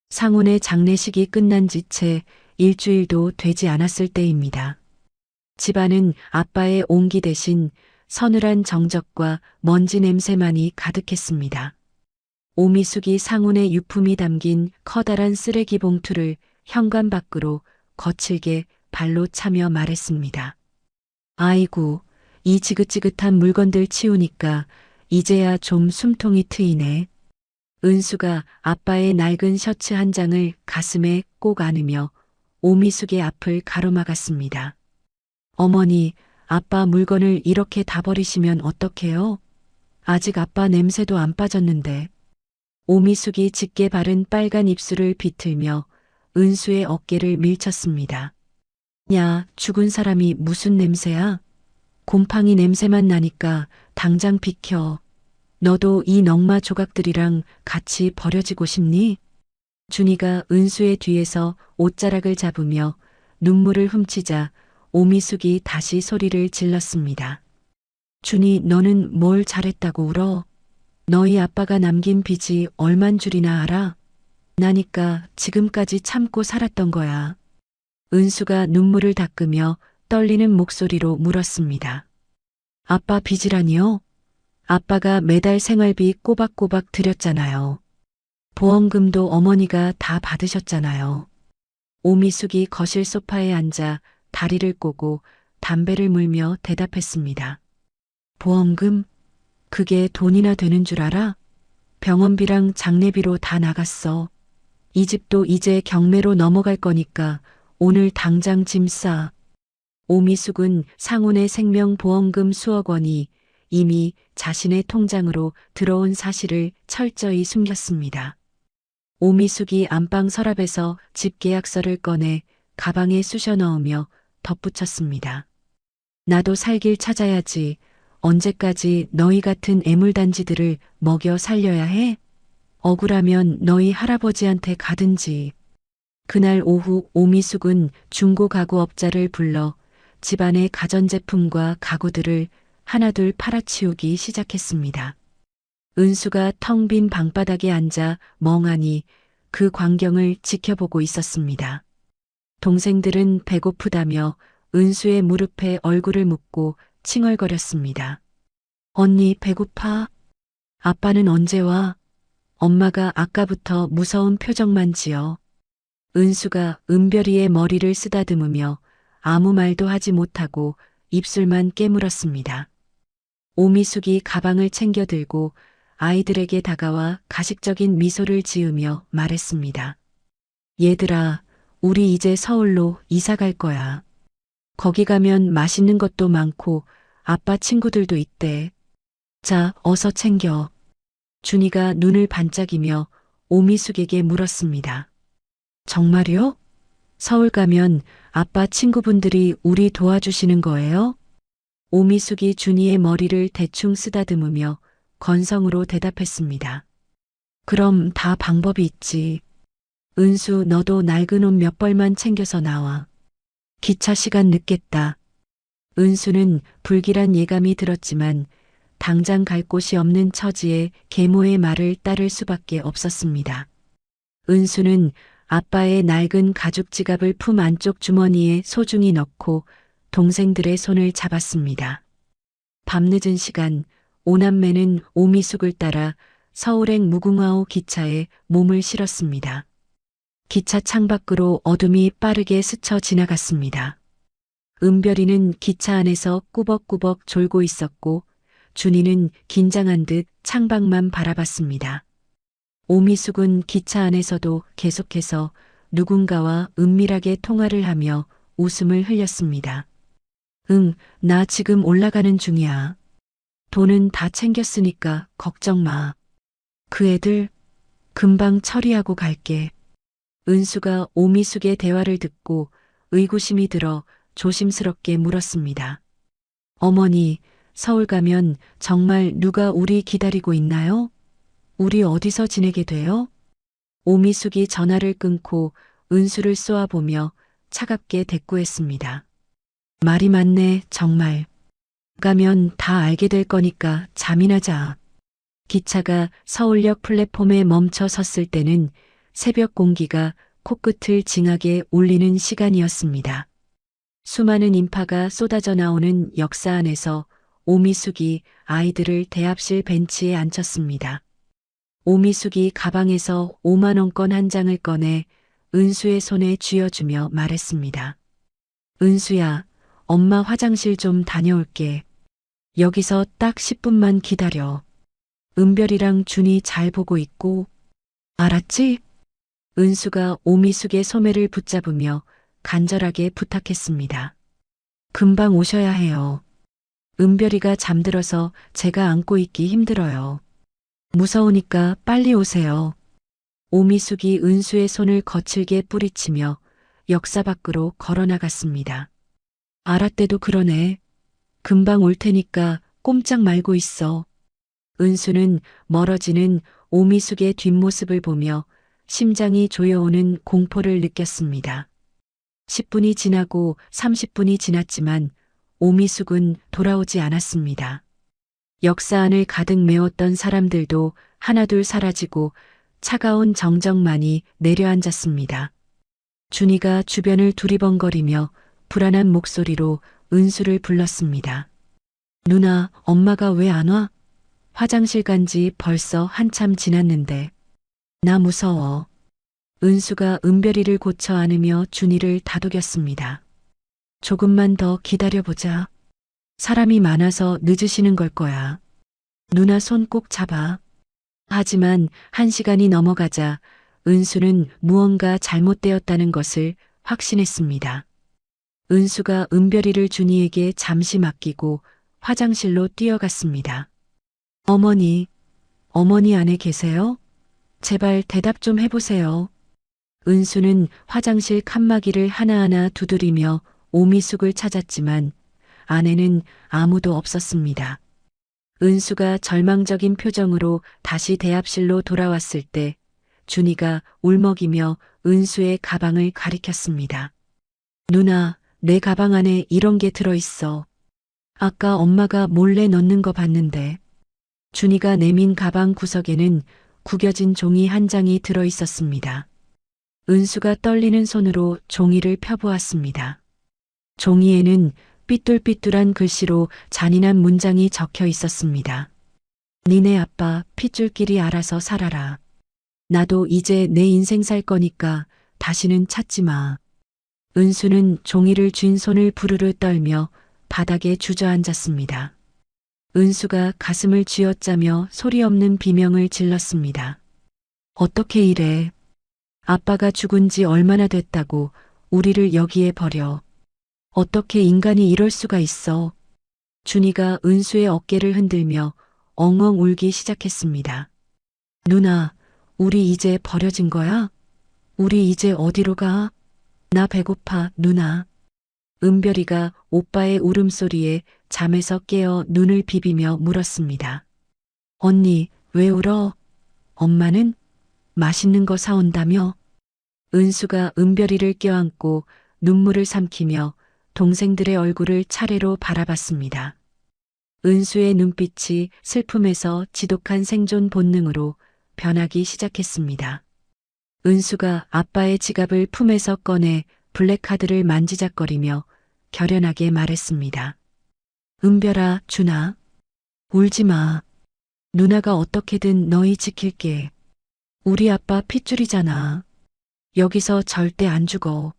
상훈의 장례식이 끝난 지 채 일주일도 되지 않았을 때입니다. 집안은 아빠의 옹기 대신 서늘한 정적과 먼지 냄새만이 가득했습니다. 오미숙이 상훈의 유품이 담긴 커다란 쓰레기 봉투를 현관 밖으로 거칠게 발로 차며 말했습니다. 아이고, 이 지긋지긋한 물건들 치우니까 이제야 좀 숨통이 트이네. 은수가 아빠의 낡은 셔츠 한 장을 가슴에 꼭 안으며 오미숙의 앞을 가로막았습니다. 어머니, 아빠 물건을 이렇게 다 버리시면 어떡해요? 아직 아빠 냄새도 안 빠졌는데. 오미숙이 짙게 바른 빨간 입술을 비틀며 은수의 어깨를 밀쳤습니다. 야, 죽은 사람이 무슨 냄새야? 곰팡이 냄새만 나니까 당장 비켜. 너도 이 넝마 조각들이랑 같이 버려지고 싶니? 준이가 은수의 뒤에서 옷자락을 잡으며 눈물을 훔치자 오미숙이 다시 소리를 질렀습니다. 준이, 너는 뭘 잘했다고 울어? 너희 아빠가 남긴 빚이 얼만 줄이나 알아? 나니까 지금까지 참고 살았던 거야. 은수가 눈물을 닦으며 떨리는 목소리로 물었습니다. 아빠 빚이라니요? 아빠가 매달 생활비 꼬박꼬박 드렸잖아요. 보험금도 어머니가 다 받으셨잖아요. 오미숙이 거실 소파에 앉아 다리를 꼬고 담배를 물며 대답했습니다. 보험금? 그게 돈이나 되는 줄 알아? 병원비랑 장례비로 다 나갔어. 이 집도 이제 경매로 넘어갈 거니까 오늘 당장 짐 싸. 오미숙은 상훈의 생명보험금 수억 원이 이미 자신의 통장으로 들어온 사실을 철저히 숨겼습니다. 오미숙이 안방 서랍에서 집계약서를 꺼내 가방에 쑤셔 넣으며 덧붙였습니다. 나도 살 길 찾아야지. 언제까지 너희 같은 애물단지들을 먹여 살려야 해? 억울하면 너희 할아버지한테 가든지. 그날 오후 오미숙은 중고가구업자를 불러 집안의 가전제품과 가구들을 하나둘 팔아치우기 시작했습니다. 은수가 텅 빈 방바닥에 앉아 멍하니 그 광경을 지켜보고 있었습니다. 동생들은 배고프다며 은수의 무릎에 얼굴을 묻고 칭얼거렸습니다. 언니 배고파? 아빠는 언제 와? 엄마가 아까부터 무서운 표정만 지어. 은수가 은별이의 머리를 쓰다듬으며 아무 말도 하지 못하고 입술만 깨물었습니다. 오미숙이 가방을 챙겨 들고 아이들에게 다가와 가식적인 미소를 지으며 말했습니다. 얘들아, 우리 이제 서울로 이사 갈 거야. 거기 가면 맛있는 것도 많고 아빠 친구들도 있대. 자, 어서 챙겨. 준이가 눈을 반짝이며 오미숙에게 물었습니다. 정말요? 서울 가면 아빠 친구분들이 우리 도와주시는 거예요? 오미숙이 준이의 머리를 대충 쓰다듬으며 건성으로 대답했습니다. 그럼 다 방법이 있지. 은수, 너도 낡은 옷 몇 벌만 챙겨서 나와. 기차 시간 늦겠다. 은수는 불길한 예감이 들었지만 당장 갈 곳이 없는 처지에 계모의 말을 따를 수밖에 없었습니다. 은수는 아빠의 낡은 가죽 지갑을 품 안쪽 주머니에 소중히 넣고 동생들의 손을 잡았습니다. 밤늦은 시간 오남매는 오미숙을 따라 서울행 무궁화호 기차에 몸을 실었습니다. 기차 창밖으로 어둠이 빠르게 스쳐 지나갔습니다. 은별이는 기차 안에서 꾸벅꾸벅 졸고 있었고 준이는 긴장한 듯 창밖만 바라봤습니다. 오미숙은 기차 안에서도 계속해서 누군가와 은밀하게 통화를 하며 웃음을 흘렸습니다. 응, 나 지금 올라가는 중이야. 돈은 다 챙겼으니까 걱정 마. 그 애들 금방 처리하고 갈게. 은수가 오미숙의 대화를 듣고 의구심이 들어 조심스럽게 물었습니다. 어머니, 서울 가면 정말 누가 우리 기다리고 있나요? 우리 어디서 지내게 돼요? 오미숙이 전화를 끊고 은수를 쏘아보며 차갑게 대꾸했습니다. 말이 많네, 정말. 가면 다 알게 될 거니까 잠이나 자. 기차가 서울역 플랫폼에 멈춰 섰을 때는 새벽 공기가 코끝을 징하게 울리는 시간이었습니다. 수많은 인파가 쏟아져 나오는 역사 안에서 오미숙이 아이들을 대합실 벤치에 앉혔습니다. 오미숙이 가방에서 5만 원권 한 장을 꺼내 은수의 손에 쥐어주며 말했습니다. 은수야, 엄마 화장실 좀 다녀올게. 여기서 딱 10분만 기다려. 은별이랑 준이 잘 보고 있고. 알았지? 은수가 오미숙의 소매를 붙잡으며 간절하게 부탁했습니다. 금방 오셔야 해요. 은별이가 잠들어서 제가 안고 있기 힘들어요. 무서우니까 빨리 오세요. 오미숙이 은수의 손을 거칠게 뿌리치며 역사 밖으로 걸어나갔습니다. 알았대도 그러네. 금방 올 테니까 꼼짝 말고 있어. 은수는 멀어지는 오미숙의 뒷모습을 보며 심장이 조여오는 공포를 느꼈습니다. 10분이 지나고 30분이 지났지만 오미숙은 돌아오지 않았습니다. 역사 안을 가득 메웠던 사람들도 하나둘 사라지고 차가운 정적만이 내려앉았습니다. 준이가 주변을 두리번거리며 불안한 목소리로 은수를 불렀습니다. 누나, 엄마가 왜 안 와? 화장실 간 지 벌써 한참 지났는데. 나 무서워. 은수가 은별이를 고쳐 안으며 준이를 다독였습니다. 조금만 더 기다려보자. 사람이 많아서 늦으시는 걸 거야. 누나 손 꼭 잡아. 하지만 1시간이 넘어가자 은수는 무언가 잘못되었다는 것을 확신했습니다. 은수가 은별이를 준이에게 잠시 맡기고 화장실로 뛰어갔습니다. 어머니 안에 계세요? 제발 대답 좀 해보세요. 은수는 화장실 칸막이를 하나하나 두드리며 오미숙을 찾았지만 안에는 아무도 없었습니다. 은수가 절망적인 표정으로 다시 대합실로 돌아왔을 때 준이가 울먹이며 은수의 가방을 가리켰습니다. 누나, 내 가방 안에 이런 게 들어있어. 아까 엄마가 몰래 넣는 거 봤는데. 준이가 내민 가방 구석에는 구겨진 종이 한 장이 들어있었습니다. 은수가 떨리는 손으로 종이를 펴보았습니다. 종이에는 삐뚤삐뚤한 글씨로 잔인한 문장이 적혀 있었습니다. 니네 아빠 핏줄끼리 알아서 살아라. 나도 이제 내 인생 살 거니까 다시는 찾지 마. 은수는 종이를 쥔 손을 부르르 떨며 바닥에 주저앉았습니다. 은수가 가슴을 쥐어짜며 소리 없는 비명을 질렀습니다. 어떻게 이래? 아빠가 죽은 지 얼마나 됐다고 우리를 여기에 버려. 어떻게 인간이 이럴 수가 있어. 준이가 은수의 어깨를 흔들며 엉엉 울기 시작했습니다. 누나, 우리 이제 버려진 거야? 우리 이제 어디로 가? 나 배고파, 누나. 은별이가 오빠의 울음소리에 잠에서 깨어 눈을 비비며 물었습니다. 언니, 왜 울어? 엄마는? 맛있는 거 사온다며? 은수가 은별이를 껴안고 눈물을 삼키며 동생들의 얼굴을 차례로 바라봤습니다. 은수의 눈빛이 슬픔에서 지독한 생존 본능으로 변하기 시작했습니다. 은수가 아빠의 지갑을 품에서 꺼내 블랙카드를 만지작거리며 결연하게 말했습니다. 은별아, 준아, 울지 마. 누나가 어떻게든 너희 지킬게. 우리 아빠 핏줄이잖아. 여기서 절대 안 죽어.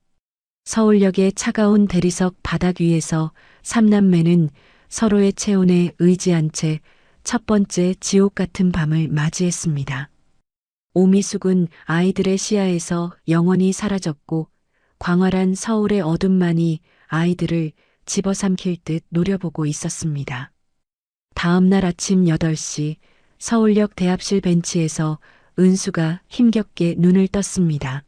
서울역의 차가운 대리석 바닥 위에서 삼남매는 서로의 체온에 의지한 채 첫 번째 지옥 같은 밤을 맞이했습니다. 오미숙은 아이들의 시야에서 영원히 사라졌고 광활한 서울의 어둠만이 아이들을 집어삼킬 듯 노려보고 있었습니다. 다음 날 아침 8시 서울역 대합실 벤치에서 은수가 힘겹게 눈을 떴습니다.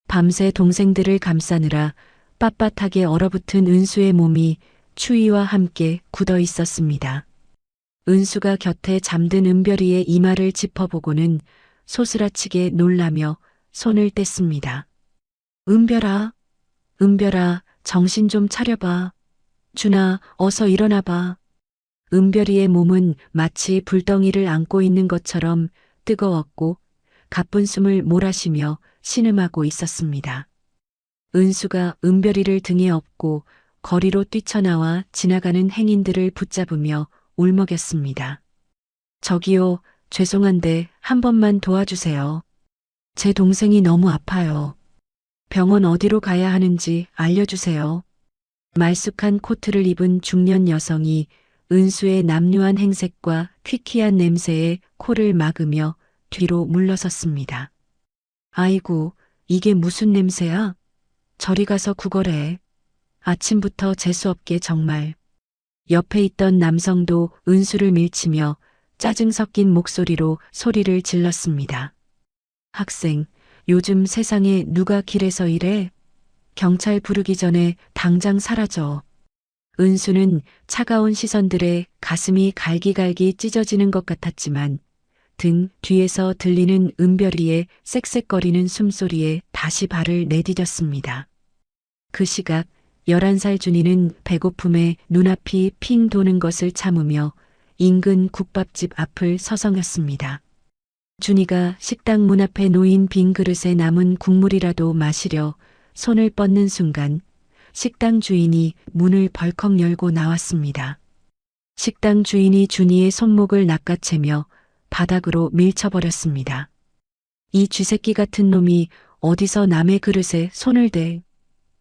밤새 동생들을 감싸느라 빳빳하게 얼어붙은 은수의 몸이 추위와 함께 굳어 있었습니다. 은수가 곁에 잠든 은별이의 이마를 짚어보고는 소스라치게 놀라며 손을 뗐습니다. 은별아, 은별아, 정신 좀 차려봐. 준아, 어서 일어나봐. 은별이의 몸은 마치 불덩이를 안고 있는 것처럼 뜨거웠고 가쁜 숨을 몰아쉬며 신음하고 있었습니다. 은수가 은별이를 등에 업고 거리로 뛰쳐나와 지나가는 행인들을 붙잡으며 울먹였습니다. 저기요, 죄송한데 한 번만 도와주세요. 제 동생이 너무 아파요. 병원 어디로 가야 하는지 알려주세요. 말쑥한 코트를 입은 중년 여성이 은수의 남루한 행색과 퀴퀴한 냄새에 코를 막으며 뒤로 물러섰습니다. 아이고, 이게 무슨 냄새야? 저리 가서 구걸해. 아침부터 재수없게 정말. 옆에 있던 남성도 은수를 밀치며 짜증 섞인 목소리로 소리를 질렀습니다. 학생, 요즘 세상에 누가 길에서 이래? 경찰 부르기 전에 당장 사라져. 은수는 차가운 시선들에 가슴이 갈기갈기 찢어지는 것 같았지만 등 뒤에서 들리는 은별이의 쌕쌕거리는 숨소리에 다시 발을 내디뎠습니다. 그 시각 11살 준이는 배고픔에 눈앞이 핑 도는 것을 참으며 인근 국밥집 앞을 서성였습니다. 준이가 식당 문 앞에 놓인 빈 그릇에 남은 국물이라도 마시려 손을 뻗는 순간 식당 주인이 문을 벌컥 열고 나왔습니다. 식당 주인이 준이의 손목을 낚아채며 바닥으로 밀쳐버렸습니다. 이 쥐새끼 같은 놈이 어디서 남의 그릇에 손을 대.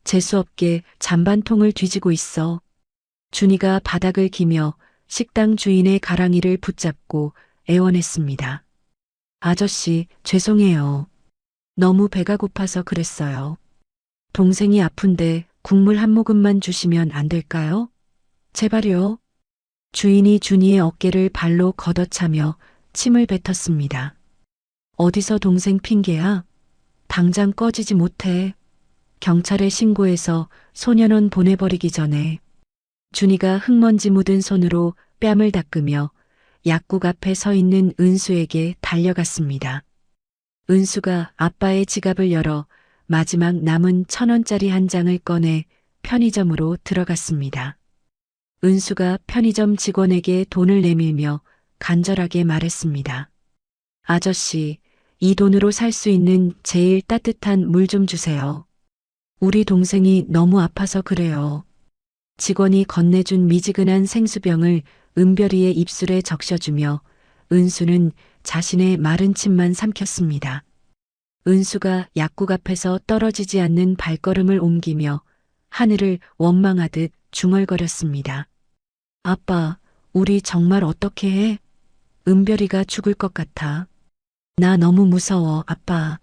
재수없게 잔반통을 뒤지고 있어. 준이가 바닥을 기며 식당 주인의 가랑이를 붙잡고 애원했습니다. 아저씨, 죄송해요. 너무 배가 고파서 그랬어요. 동생이 아픈데 국물 한 모금만 주시면 안 될까요? 제발요. 주인이 준이의 어깨를 발로 걷어차며 침을 뱉었습니다. 어디서 동생 핑계야? 당장 꺼지지 못해. 경찰에 신고해서 소년원 보내버리기 전에. 준이가 흙먼지 묻은 손으로 뺨을 닦으며 약국 앞에 서 있는 은수에게 달려갔습니다. 은수가 아빠의 지갑을 열어 마지막 남은 1,000원짜리 한 장을 꺼내 편의점으로 들어갔습니다. 은수가 편의점 직원에게 돈을 내밀며 간절하게 말했습니다. 아저씨, 이 돈으로 살 수 있는 제일 따뜻한 물 좀 주세요. 우리 동생이 너무 아파서 그래요. 직원이 건네준 미지근한 생수병을 은별이의 입술에 적셔주며 은수는 자신의 마른 침만 삼켰습니다. 은수가 약국 앞에서 떨어지지 않는 발걸음을 옮기며 하늘을 원망하듯 중얼거렸습니다. 아빠, 우리 정말 어떻게 해? 은별이가 죽을 것 같아. 나 너무 무서워, 아빠.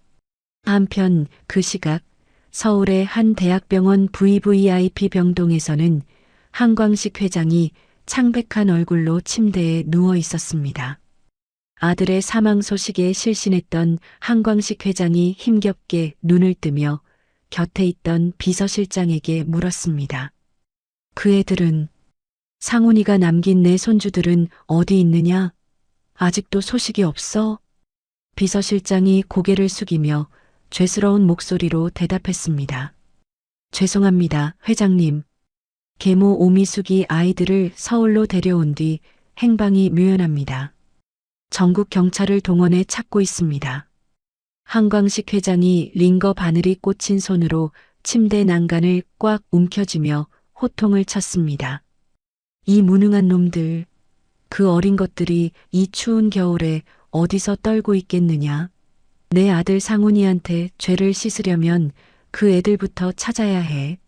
한편 그 시각 서울의 한 대학병원 VVIP 병동에서는 한광식 회장이 창백한 얼굴로 침대에 누워 있었습니다. 아들의 사망 소식에 실신했던 한광식 회장이 힘겹게 눈을 뜨며 곁에 있던 비서실장에게 물었습니다. 그 애들은, 상훈이가 남긴 내 손주들은 어디 있느냐? 아직도 소식이 없어? 비서실장이 고개를 숙이며 죄스러운 목소리로 대답했습니다. 죄송합니다, 회장님. 계모 오미숙이 아이들을 서울로 데려온 뒤 행방이 묘연합니다. 전국 경찰을 동원해 찾고 있습니다. 한광식 회장이 링거 바늘이 꽂힌 손으로 침대 난간을 꽉 움켜쥐며 호통을 쳤습니다. 이 무능한 놈들, 그 어린 것들이 이 추운 겨울에 어디서 떨고 있겠느냐. 내 아들 상훈이한테 죄를 씻으려면 그 애들부터 찾아야 해.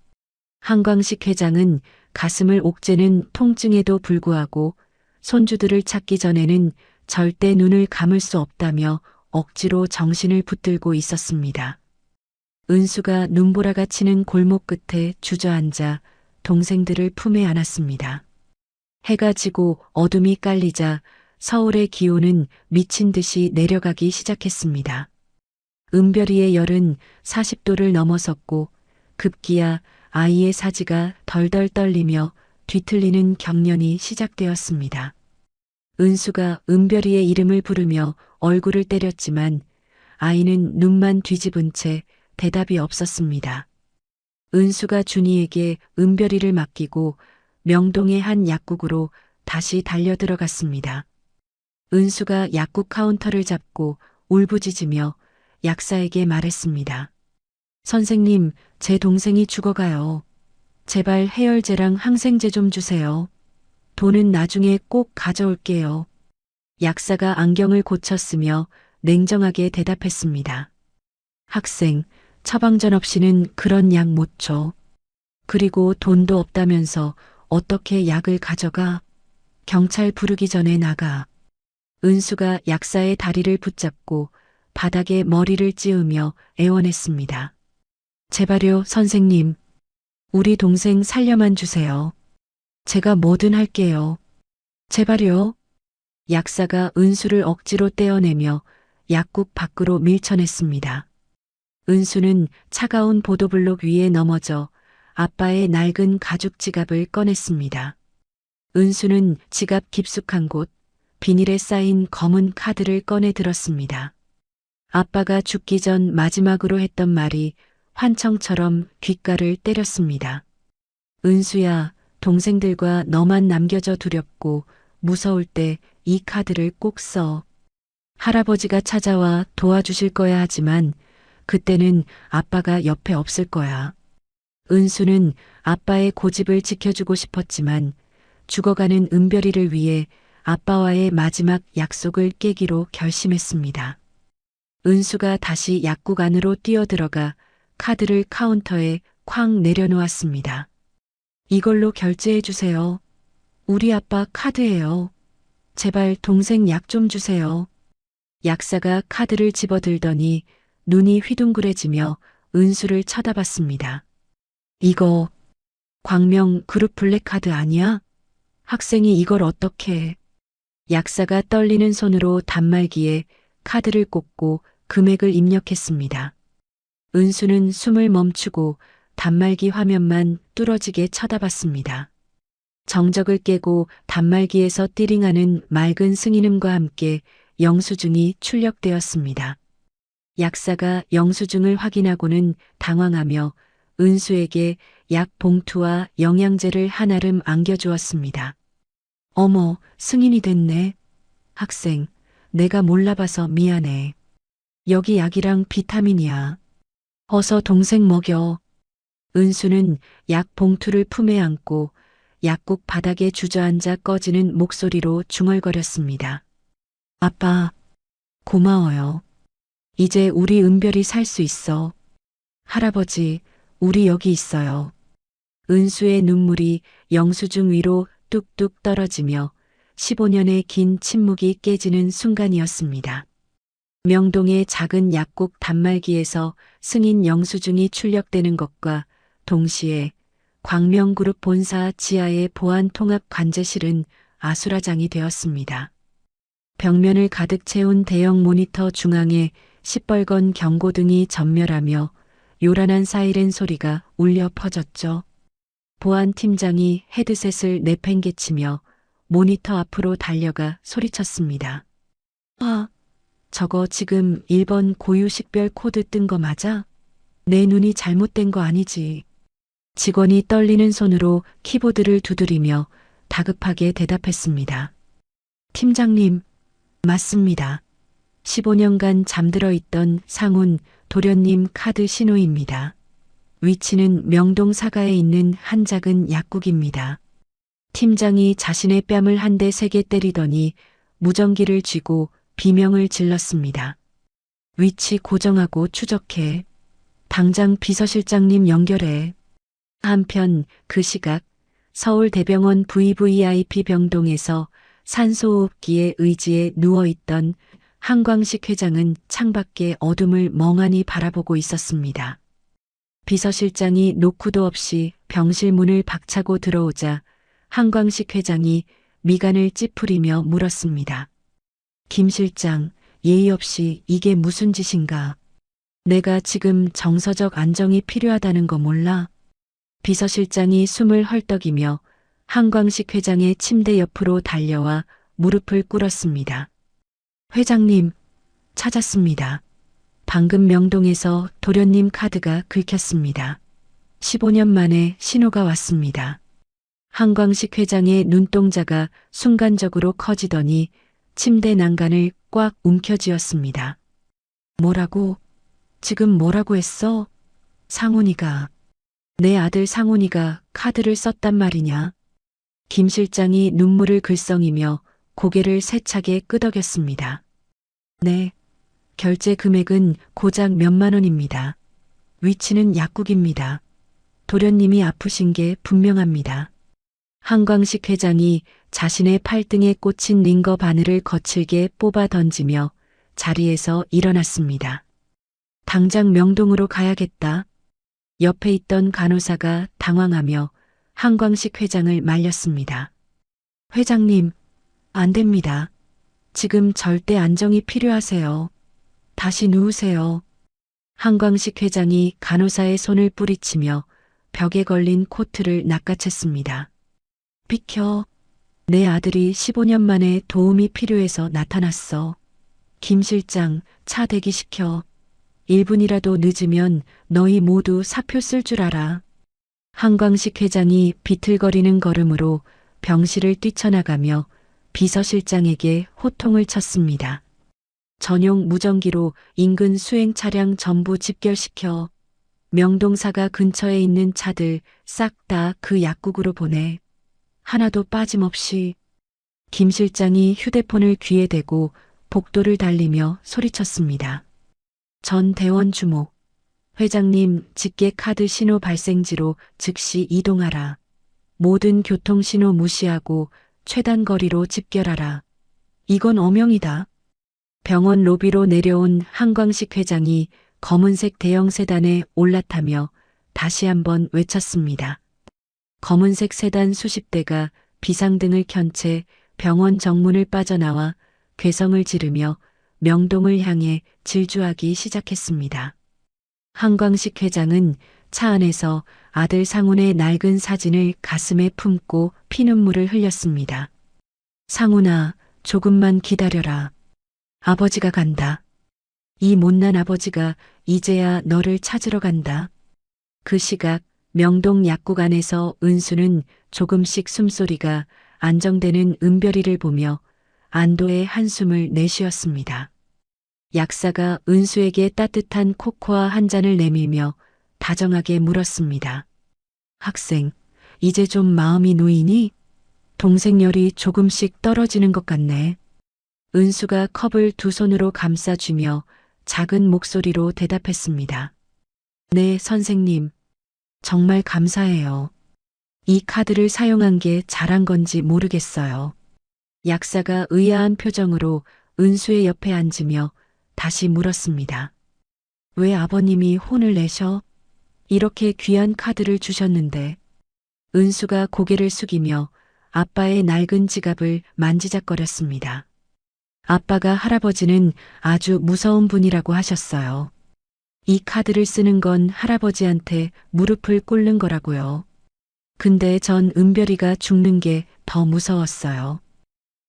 한광식 회장은 가슴을 옥죄는 통증에도 불구하고 손주들을 찾기 전에는 절대 눈을 감을 수 없다며 억지로 정신을 붙들고 있었습니다. 은수가 눈보라가 치는 골목 끝에 주저앉아 동생들을 품에 안았습니다. 해가 지고 어둠이 깔리자 서울의 기온은 미친 듯이 내려가기 시작했습니다. 은별이의 열은 40도를 넘어섰고 급기야 아이의 사지가 덜덜 떨리며 뒤틀리는 경련이 시작되었습니다. 은수가 은별이의 이름을 부르며 얼굴을 때렸지만 아이는 눈만 뒤집은 채 대답이 없었습니다. 은수가 준이에게 은별이를 맡기고 명동의 한 약국으로 다시 달려들어갔습니다. 은수가 약국 카운터를 잡고 울부짖으며 약사에게 말했습니다. 선생님, 제 동생이 죽어가요. 제발 해열제랑 항생제 좀 주세요. 돈은 나중에 꼭 가져올게요. 약사가 안경을 고쳤으며 냉정하게 대답했습니다. 학생, 처방전 없이는 그런 약 못 줘. 그리고 돈도 없다면서 어떻게 약을 가져가? 경찰 부르기 전에 나가. 은수가 약사의 다리를 붙잡고 바닥에 머리를 찌우며 애원했습니다. 제발요, 선생님. 우리 동생 살려만 주세요. 제가 뭐든 할게요. 제발요. 약사가 은수를 억지로 떼어내며 약국 밖으로 밀쳐냈습니다. 은수는 차가운 보도블록 위에 넘어져 아빠의 낡은 가죽 지갑을 꺼냈습니다. 은수는 지갑 깊숙한 곳, 비닐에 쌓인 검은 카드를 꺼내 들었습니다. 아빠가 죽기 전 마지막으로 했던 말이 환청처럼 귓가를 때렸습니다. 은수야, 동생들과 너만 남겨져 두렵고 무서울 때 이 카드를 꼭 써. 할아버지가 찾아와 도와주실 거야 하지만 그때는 아빠가 옆에 없을 거야. 은수는 아빠의 고집을 지켜주고 싶었지만 죽어가는 은별이를 위해 아빠와의 마지막 약속을 깨기로 결심했습니다. 은수가 다시 약국 안으로 뛰어들어가 카드를 카운터에 쾅 내려놓았습니다. 이걸로 결제해 주세요. 우리 아빠 카드예요. 제발 동생 약 좀 주세요. 약사가 카드를 집어들더니 눈이 휘둥그레지며 은수를 쳐다봤습니다. 이거 광명 그룹 블랙카드 아니야? 학생이 이걸 어떻게? 약사가 떨리는 손으로 단말기에 카드를 꽂고 금액을 입력했습니다. 은수는 숨을 멈추고 단말기 화면만 뚫어지게 쳐다봤습니다. 정적을 깨고 단말기에서 띠링하는 맑은 승인음과 함께 영수증이 출력되었습니다. 약사가 영수증을 확인하고는 당황하며 은수에게 약 봉투와 영양제를 한알음 안겨주었습니다. 어머, 승인이 됐네. 학생, 내가 몰라봐서 미안해. 여기 약이랑 비타민이야. 어서 동생 먹여. 은수는 약 봉투를 품에 안고 약국 바닥에 주저앉아 꺼지는 목소리로 중얼거렸습니다. 아빠, 고마워요. 이제 우리 은별이 살 수 있어. 할아버지, 우리 여기 있어요. 은수의 눈물이 영수증 위로 뚝뚝 떨어지며 15년의 긴 침묵이 깨지는 순간이었습니다. 명동의 작은 약국 단말기에서 승인 영수증이 출력되는 것과 동시에 광명그룹 본사 지하의 보안통합 관제실은 아수라장이 되었습니다. 벽면을 가득 채운 대형 모니터 중앙에 시뻘건 경고등이 전멸하며 요란한 사이렌 소리가 울려 퍼졌죠. 보안팀장이 헤드셋을 내팽개치며 모니터 앞으로 달려가 소리쳤습니다. 아, 저거 지금 1번 고유식별 코드 뜬 거 맞아? 내 눈이 잘못된 거 아니지. 직원이 떨리는 손으로 키보드를 두드리며 다급하게 대답했습니다. 팀장님, 맞습니다. 15년간 잠들어 있던 상훈 도련님 카드 신호입니다. 위치는 명동 사가에 있는 한 작은 약국입니다. 팀장이 자신의 뺨을 한 대 세게 때리더니 무전기를 쥐고 비명을 질렀습니다. 위치 고정하고 추적해. 당장 비서실장님 연결해. 한편 그 시각 서울대병원 VVIP 병동에서 산소호흡기에 의지해 누워있던 한광식 회장은 창밖의 어둠을 멍하니 바라보고 있었습니다. 비서실장이 노크도 없이 병실 문을 박차고 들어오자 한광식 회장이 미간을 찌푸리며 물었습니다. 김 실장, 예의 없이 이게 무슨 짓인가? 내가 지금 정서적 안정이 필요하다는 거 몰라? 비서실장이 숨을 헐떡이며 한광식 회장의 침대 옆으로 달려와 무릎을 꿇었습니다. 회장님, 찾았습니다. 방금 명동에서 도련님 카드가 긁혔습니다. 15년 만에 신호가 왔습니다. 한광식 회장의 눈동자가 순간적으로 커지더니 침대 난간을 꽉 움켜쥐었습니다. 뭐라고? 지금 뭐라고 했어? 상훈이가. 내 아들 상훈이가 카드를 썼단 말이냐? 김 실장이 눈물을 글썽이며 고개를 세차게 끄덕였습니다. 네. 결제 금액은 고작 몇만 원입니다. 위치는 약국입니다. 도련님이 아프신 게 분명합니다. 한광식 회장이 자신의 팔등에 꽂힌 링거 바늘을 거칠게 뽑아 던지며 자리에서 일어났습니다. 당장 명동으로 가야겠다. 옆에 있던 간호사가 당황하며 한광식 회장을 말렸습니다. 회장님, 안 됩니다. 지금 절대 안정이 필요하세요. 다시 누우세요. 한광식 회장이 간호사의 손을 뿌리치며 벽에 걸린 코트를 낚아챘습니다. 비켜. 내 아들이 15년 만에 도움이 필요해서 나타났어. 김 실장, 차 대기시켜. 1분이라도 늦으면 너희 모두 사표 쓸 줄 알아. 한광식 회장이 비틀거리는 걸음으로 병실을 뛰쳐나가며 비서실장에게 호통을 쳤습니다. 전용 무전기로 인근 수행 차량 전부 집결시켜 명동사가 근처에 있는 차들 싹 다 그 약국으로 보내. 하나도 빠짐없이. 김 실장이 휴대폰을 귀에 대고 복도를 달리며 소리쳤습니다. 전 대원 주목. 회장님 직계 카드 신호 발생지로 즉시 이동하라. 모든 교통 신호 무시하고 최단 거리로 집결하라. 이건 어명이다. 병원 로비로 내려온 한광식 회장이 검은색 대형 세단에 올라타며 다시 한번 외쳤습니다. 검은색 세단 수십 대가 비상등을 켠 채 병원 정문을 빠져나와 괴성을 지르며 명동을 향해 질주하기 시작했습니다. 한광식 회장은 차 안에서 아들 상훈의 낡은 사진을 가슴에 품고 피눈물을 흘렸습니다. 상훈아, 조금만 기다려라. 아버지가 간다. 이 못난 아버지가 이제야 너를 찾으러 간다. 그 시각 명동 약국 안에서 은수는 조금씩 숨소리가 안정되는 은별이를 보며 안도의 한숨을 내쉬었습니다. 약사가 은수에게 따뜻한 코코아 한 잔을 내밀며 다정하게 물었습니다. 학생, 이제 좀 마음이 놓이니? 동생열이 조금씩 떨어지는 것 같네. 은수가 컵을 두 손으로 감싸주며 작은 목소리로 대답했습니다. 네, 선생님. 정말 감사해요. 이 카드를 사용한 게 잘한 건지 모르겠어요. 약사가 의아한 표정으로 은수의 옆에 앉으며 다시 물었습니다. 왜 아버님이 혼을 내셔? 이렇게 귀한 카드를 주셨는데. 은수가 고개를 숙이며 아빠의 낡은 지갑을 만지작거렸습니다. 아빠가 할아버지는 아주 무서운 분이라고 하셨어요. 이 카드를 쓰는 건 할아버지한테 무릎을 꿇는 거라고요. 근데 전 은별이가 죽는 게 더 무서웠어요.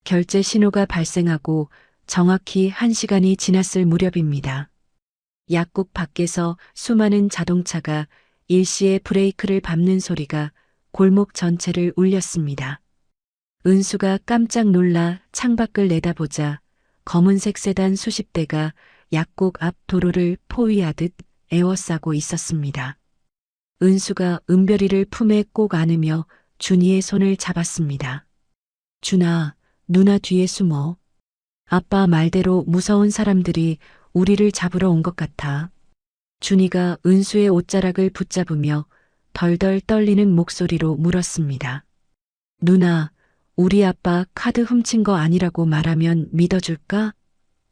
결제 신호가 발생하고 정확히 1시간이 지났을 무렵입니다. 약국 밖에서 수많은 자동차가 일시에 브레이크를 밟는 소리가 골목 전체를 울렸습니다. 은수가 깜짝 놀라 창밖을 내다보자 검은색 세단 수십 대가 약국 앞 도로를 포위하듯 에워싸고 있었습니다. 은수가 은별이를 품에 꼭 안으며 준이의 손을 잡았습니다. 준아, 누나 뒤에 숨어. 아빠 말대로 무서운 사람들이 우리를 잡으러 온 것 같아. 준이가 은수의 옷자락을 붙잡으며 덜덜 떨리는 목소리로 물었습니다. 누나, 우리 아빠 카드 훔친 거 아니라고 말하면 믿어줄까?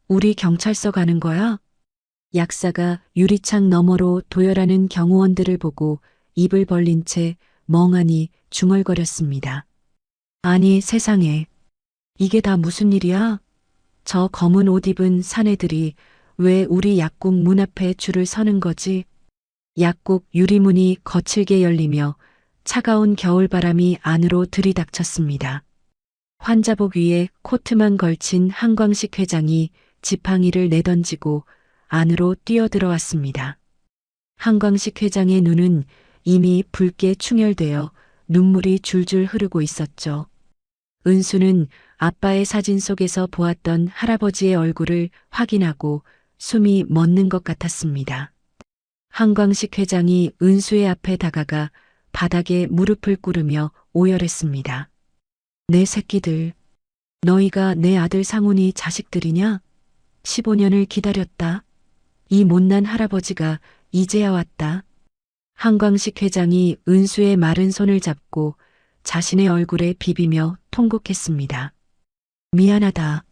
우리 경찰서 가는 거야? 약사가 유리창 너머로 도열하는 경호원들을 보고 입을 벌린 채 멍하니 중얼거렸습니다. 아니 세상에, 이게 다 무슨 일이야? 저 검은 옷 입은 사내들이 왜 우리 약국 문 앞에 줄을 서는 거지? 약국 유리문이 거칠게 열리며 차가운 겨울바람이 안으로 들이닥쳤습니다. 환자복 위에 코트만 걸친 한광식 회장이 지팡이를 내던지고 안으로 뛰어들어왔습니다. 한광식 회장의 눈은 이미 붉게 충혈되어 눈물이 줄줄 흐르고 있었죠. 은수는 아빠의 사진 속에서 보았던 할아버지의 얼굴을 확인하고 숨이 멎는 것 같았습니다. 한광식 회장이 은수의 앞에 다가가 바닥에 무릎을 꿇으며 오열했습니다. 내 새끼들, 너희가 내 아들 상훈이 자식들이냐? 15년을 기다렸다. 이 못난 할아버지가 이제야 왔다. 한광식 회장이 은수의 마른 손을 잡고 자신의 얼굴에 비비며 통곡했습니다. 미안하다.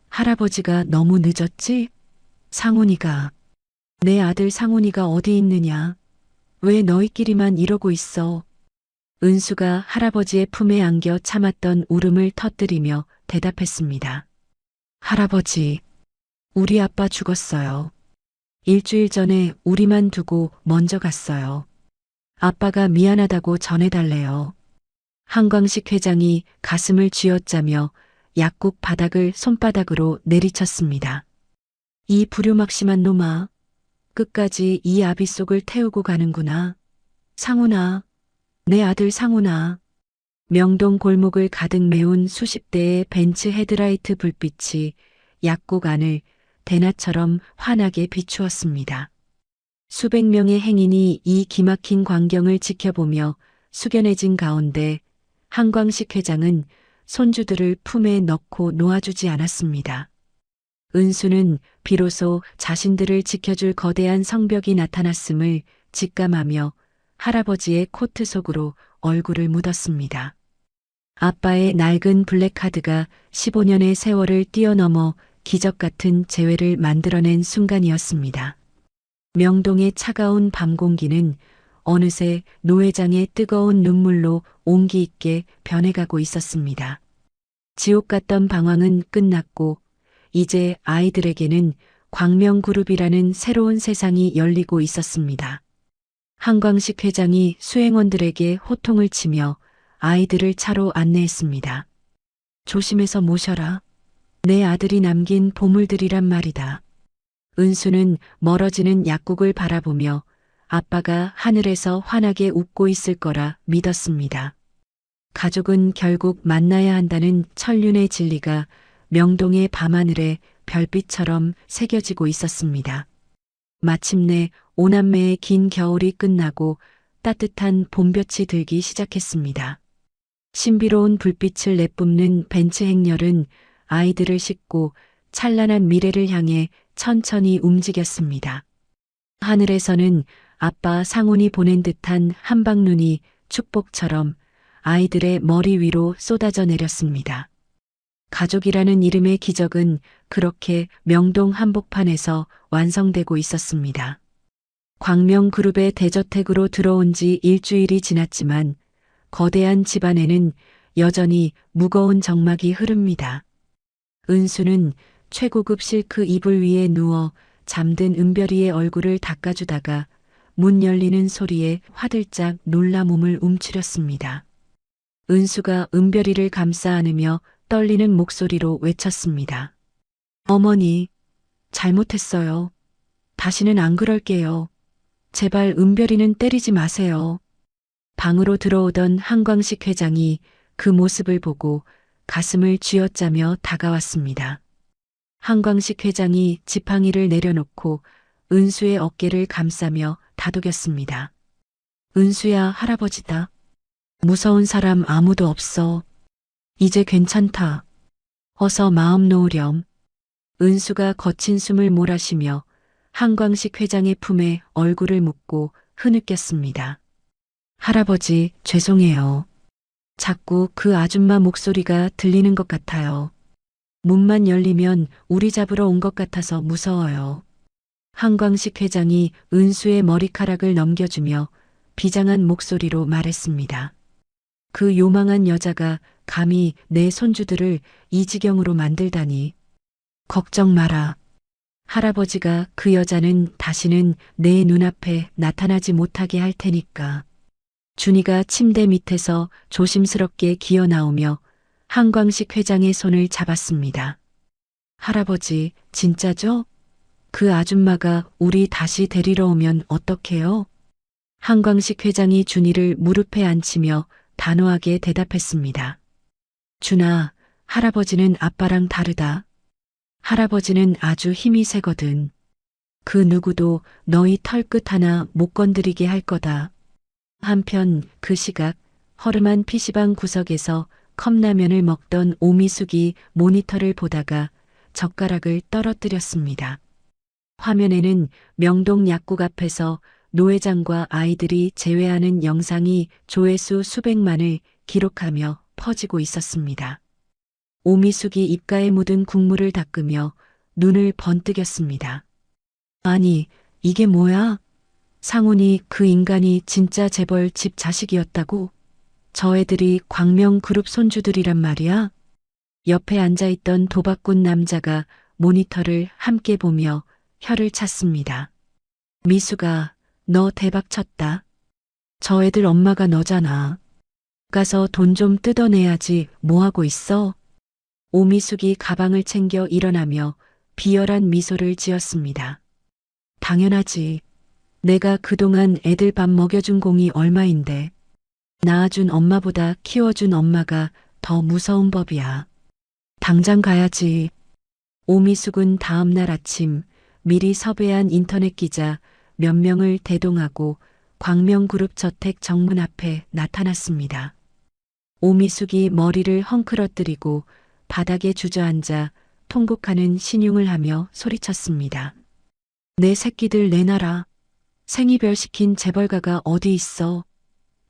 할아버지가 너무 늦었지? 상훈이가, 내 아들 상훈이가 어디 있느냐? 왜 너희끼리만 이러고 있어? 은수가 할아버지의 품에 안겨 참았던 울음을 터뜨리며 대답했습니다. 할아버지, 우리 아빠 죽었어요. 일주일 전에 우리만 두고 먼저 갔어요. 아빠가 미안하다고 전해달래요. 한광식 회장이 가슴을 쥐어짜며 약국 바닥을 손바닥으로 내리쳤습니다. 이 불효막심한 놈아, 끝까지 이 아비 속을 태우고 가는구나. 상훈아, 내 아들 상훈아. 명동 골목을 가득 메운 수십 대의 벤츠 헤드라이트 불빛이 약국 안을 대낮처럼 환하게 비추었습니다. 수백 명의 행인이 이 기막힌 광경을 지켜보며 숙연해진 가운데 한광식 회장은 손주들을 품에 넣고 놓아주지 않았습니다. 은수는 비로소 자신들을 지켜줄 거대한 성벽이 나타났음을 직감하며 할아버지의 코트 속으로 얼굴을 묻었습니다. 아빠의 낡은 블랙카드가 15년의 세월을 뛰어넘어 기적 같은 재회를 만들어낸 순간이었습니다. 명동의 차가운 밤 공기는 어느새 노 회장의 뜨거운 눈물로 온기 있게 변해가고 있었습니다. 지옥 같던 방황은 끝났고 이제 아이들에게는 광명그룹이라는 새로운 세상이 열리고 있었습니다. 한광식 회장이 수행원들에게 호통을 치며 아이들을 차로 안내했습니다. 조심해서 모셔라. 내 아들이 남긴 보물들이란 말이다. 은수는 멀어지는 약국을 바라보며 아빠가 하늘에서 환하게 웃고 있을 거라 믿었습니다. 가족은 결국 만나야 한다는 천륜의 진리가 명동의 밤하늘에 별빛처럼 새겨지고 있었습니다. 마침내 오남매의 긴 겨울이 끝나고 따뜻한 봄볕이 들기 시작했습니다. 신비로운 불빛을 내뿜는 벤츠 행렬은 아이들을 싣고 찬란한 미래를 향해 천천히 움직였습니다. 하늘에서는 아빠 상훈이 보낸 듯한 한방눈이 축복처럼 아이들의 머리 위로 쏟아져 내렸습니다. 가족이라는 이름의 기적은 그렇게 명동 한복판에서 완성되고 있었습니다. 광명그룹의 대저택으로 들어온 지 일주일이 지났지만 거대한 집안에는 여전히 무거운 정막이 흐릅니다. 은수는 최고급 실크 이불 위에 누워 잠든 은별이의 얼굴을 닦아주다가 문 열리는 소리에 화들짝 놀라 몸을 움츠렸습니다. 은수가 은별이를 감싸 안으며 떨리는 목소리로 외쳤습니다. 어머니, 잘못했어요. 다시는 안 그럴게요. 제발 은별이는 때리지 마세요. 방으로 들어오던 한광식 회장이 그 모습을 보고 가슴을 쥐어짜며 다가왔습니다. 한광식 회장이 지팡이를 내려놓고 은수의 어깨를 감싸며 다독였습니다. 은수야, 할아버지다. 무서운 사람 아무도 없어. 이제 괜찮다. 어서 마음 놓으렴. 은수가 거친 숨을 몰아쉬며 한광식 회장의 품에 얼굴을 묻고 흐느꼈습니다. 할아버지, 죄송해요. 자꾸 그 아줌마 목소리가 들리는 것 같아요. 문만 열리면 우리 잡으러 온 것 같아서 무서워요. 한광식 회장이 은수의 머리카락을 넘겨주며 비장한 목소리로 말했습니다. 그 요망한 여자가 감히 내 손주들을 이 지경으로 만들다니. 걱정 마라. 할아버지가 그 여자는 다시는 내 눈앞에 나타나지 못하게 할 테니까. 준이가 침대 밑에서 조심스럽게 기어 나오며 한광식 회장의 손을 잡았습니다. 할아버지, 진짜죠? 그 아줌마가 우리 다시 데리러 오면 어떡해요? 한광식 회장이 준이를 무릎에 앉히며 단호하게 대답했습니다. 준아, 할아버지는 아빠랑 다르다. 할아버지는 아주 힘이 세거든. 그 누구도 너희 털끝 하나 못 건드리게 할 거다. 한편 그 시각 허름한 PC방 구석에서 컵라면을 먹던 오미숙이 모니터를 보다가 젓가락을 떨어뜨렸습니다. 화면에는 명동 약국 앞에서 노 회장과 아이들이 제외하는 영상이 조회수 수백만을 기록하며 퍼지고 있었습니다. 오미숙이 입가에 묻은 국물을 닦으며 눈을 번뜩였습니다. 아니, 이게 뭐야? 상훈이 그 인간이 진짜 재벌 집 자식이었다고? 저 애들이 광명그룹 손주들이란 말이야? 옆에 앉아있던 도박꾼 남자가 모니터를 함께 보며 혀를 찼습니다. 미수가, 너 대박 쳤다. 저 애들 엄마가 너잖아. 가서 돈 좀 뜯어내야지 뭐하고 있어? 오미숙이 가방을 챙겨 일어나며 비열한 미소를 지었습니다. 당연하지. 내가 그동안 애들 밥 먹여준 공이 얼마인데. 낳아준 엄마보다 키워준 엄마가 더 무서운 법이야. 당장 가야지. 오미숙은 다음 날 아침 미리 섭외한 인터넷 기자 몇 명을 대동하고 광명그룹 저택 정문 앞에 나타났습니다. 오미숙이 머리를 헝클어뜨리고 바닥에 주저앉아 통곡하는 신용을 하며 소리쳤습니다. 내 새끼들 내놔라. 생이별 시킨 재벌가가 어디 있어.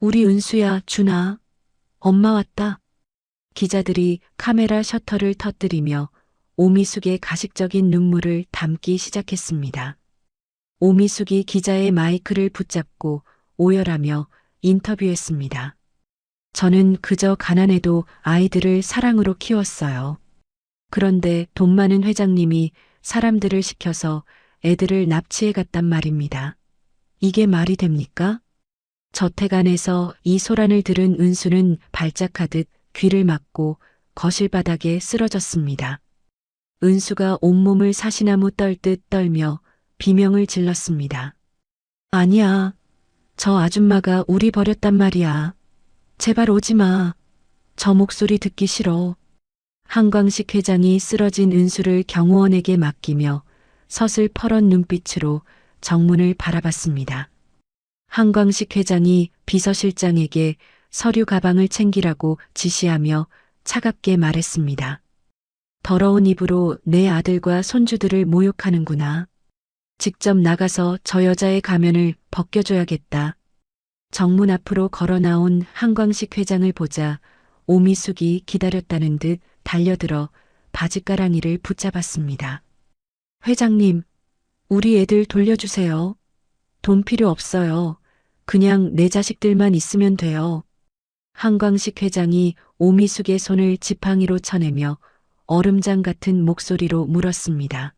우리 은수야, 준아. 엄마 왔다. 기자들이 카메라 셔터를 터뜨리며 오미숙의 가식적인 눈물을 담기 시작했습니다. 오미숙이 기자의 마이크를 붙잡고 오열하며 인터뷰했습니다. 저는 그저 가난해도 아이들을 사랑으로 키웠어요. 그런데 돈 많은 회장님이 사람들을 시켜서 애들을 납치해 갔단 말입니다. 이게 말이 됩니까? 저택 안에서 이 소란을 들은 은수는 발작하듯 귀를 막고 거실 바닥에 쓰러졌습니다. 은수가 온몸을 사시나무 떨듯 떨며 비명을 질렀습니다. 아니야. 저 아줌마가 우리 버렸단 말이야. 제발 오지 마. 저 목소리 듣기 싫어. 한광식 회장이 쓰러진 은수를 경호원에게 맡기며 서슬퍼런 눈빛으로 정문을 바라봤습니다. 한광식 회장이 비서실장에게 서류 가방을 챙기라고 지시하며 차갑게 말했습니다. 더러운 입으로 내 아들과 손주들을 모욕하는구나. 직접 나가서 저 여자의 가면을 벗겨줘야겠다. 정문 앞으로 걸어 나온 한광식 회장을 보자 오미숙이 기다렸다는 듯 달려들어 바지가랑이를 붙잡았습니다. 회장님, 우리 애들 돌려주세요. 돈 필요 없어요. 그냥 내 자식들만 있으면 돼요. 한광식 회장이 오미숙의 손을 지팡이로 쳐내며 얼음장 같은 목소리로 물었습니다.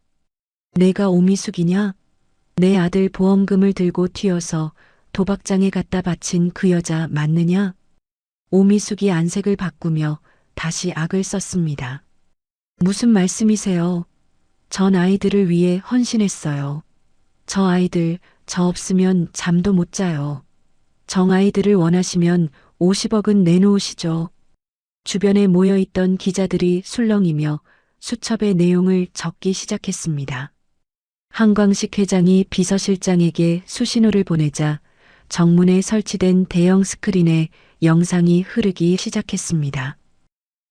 내가 오미숙이냐? 내 아들 보험금을 들고 튀어서 도박장에 갖다 바친 그 여자 맞느냐? 오미숙이 안색을 바꾸며 다시 악을 썼습니다. 무슨 말씀이세요? 전 아이들을 위해 헌신했어요. 저 아이들, 저 없으면 잠도 못 자요. 정 아이들을 원하시면 50억은 내놓으시죠. 주변에 모여있던 기자들이 술렁이며 수첩의 내용을 적기 시작했습니다. 한광식 회장이 비서실장에게 수신호를 보내자 정문에 설치된 대형 스크린에 영상이 흐르기 시작했습니다.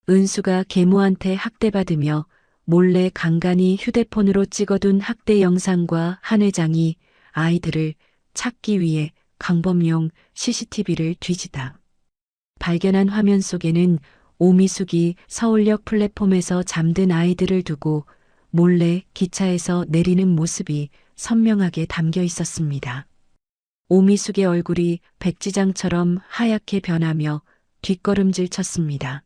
은수가 계모한테 학대받으며 몰래 간간히 휴대폰으로 찍어둔 학대 영상과 한 회장이 아이들을 찾기 위해 강범용 CCTV를 뒤지다 발견한 화면 속에는 오미숙이 서울역 플랫폼에서 잠든 아이들을 두고 몰래 기차에서 내리는 모습이 선명하게 담겨 있었습니다. 오미숙의 얼굴이 백지장처럼 하얗게 변하며 뒷걸음질 쳤습니다.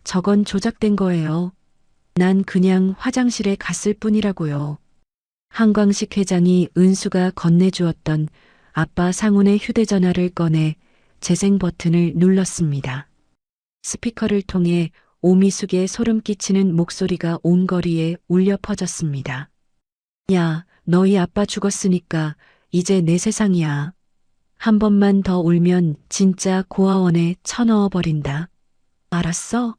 저건 조작된 거예요. 난 그냥 화장실에 갔을 뿐이라고요. 한광식 회장이 은수가 건네주었던 아빠 상훈의 휴대전화를 꺼내 재생 버튼을 눌렀습니다. 스피커를 통해 오미숙의 소름 끼치는 목소리가 온 거리에 울려 퍼졌습니다. 야, 너희 아빠 죽었으니까 이제 내 세상이야. 한 번만 더 울면 진짜 고아원에 쳐넣어 버린다. 알았어?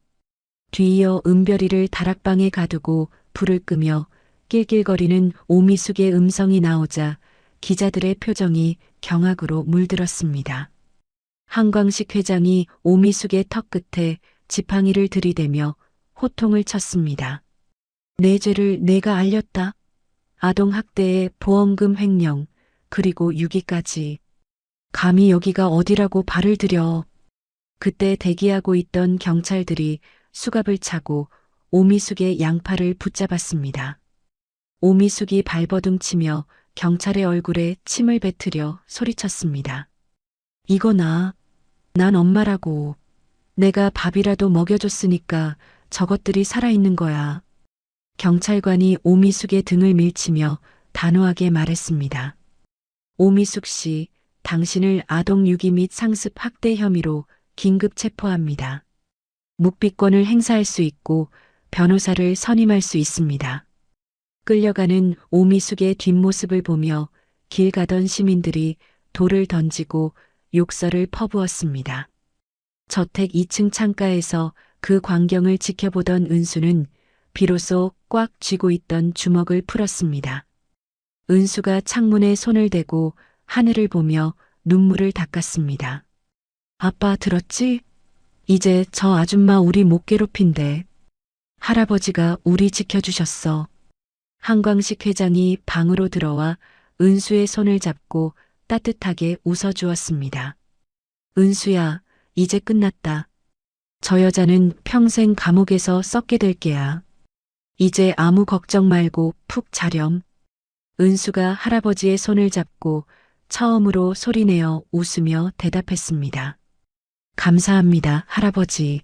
뒤이어 은별이를 다락방에 가두고 불을 끄며 낄낄거리는 오미숙의 음성이 나오자 기자들의 표정이 경악으로 물들었습니다. 한광식 회장이 오미숙의 턱 끝에 지팡이를 들이대며 호통을 쳤습니다. 내 죄를 내가 알렸다. 아동학대에 보험금 횡령, 그리고 유기까지. 감히 여기가 어디라고 발을 들여. 그때 대기하고 있던 경찰들이 수갑을 차고 오미숙의 양팔을 붙잡았습니다. 오미숙이 발버둥치며 경찰의 얼굴에 침을 뱉으려 소리쳤습니다. 이거 난 엄마라고. 내가 밥이라도 먹여줬으니까 저것들이 살아있는 거야. 경찰관이 오미숙의 등을 밀치며 단호하게 말했습니다. 오미숙 씨, 당신을 아동 유기 및 상습 학대 혐의로 긴급 체포합니다. 묵비권을 행사할 수 있고 변호사를 선임할 수 있습니다. 끌려가는 오미숙의 뒷모습을 보며 길 가던 시민들이 돌을 던지고 욕설을 퍼부었습니다. 저택 2층 창가에서 그 광경을 지켜보던 은수는 비로소 꽉 쥐고 있던 주먹을 풀었습니다. 은수가 창문에 손을 대고 하늘을 보며 눈물을 닦았습니다. 아빠 들었지? 이제 저 아줌마 우리 못 괴롭힌대. 할아버지가 우리 지켜주셨어. 한광식 회장이 방으로 들어와 은수의 손을 잡고 따뜻하게 웃어주었습니다. 은수야, 이제 끝났다. 저 여자는 평생 감옥에서 썩게 될 게야. 이제 아무 걱정 말고 푹 자렴. 은수가 할아버지의 손을 잡고 처음으로 소리내어 웃으며 대답했습니다. 감사합니다, 할아버지.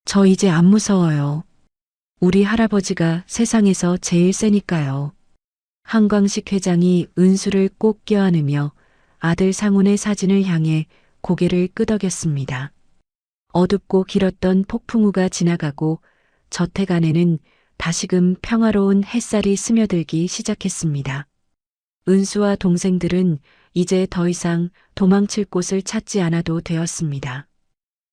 저 이제 안 무서워요. 우리 할아버지가 세상에서 제일 세니까요. 한광식 회장이 은수를 꼭 껴안으며 아들 상훈의 사진을 향해 고개를 끄덕였습니다. 어둡고 길었던 폭풍우가 지나가고 저택 안에는 다시금 평화로운 햇살이 스며들기 시작했습니다. 은수와 동생들은 이제 더 이상 도망칠 곳을 찾지 않아도 되었습니다.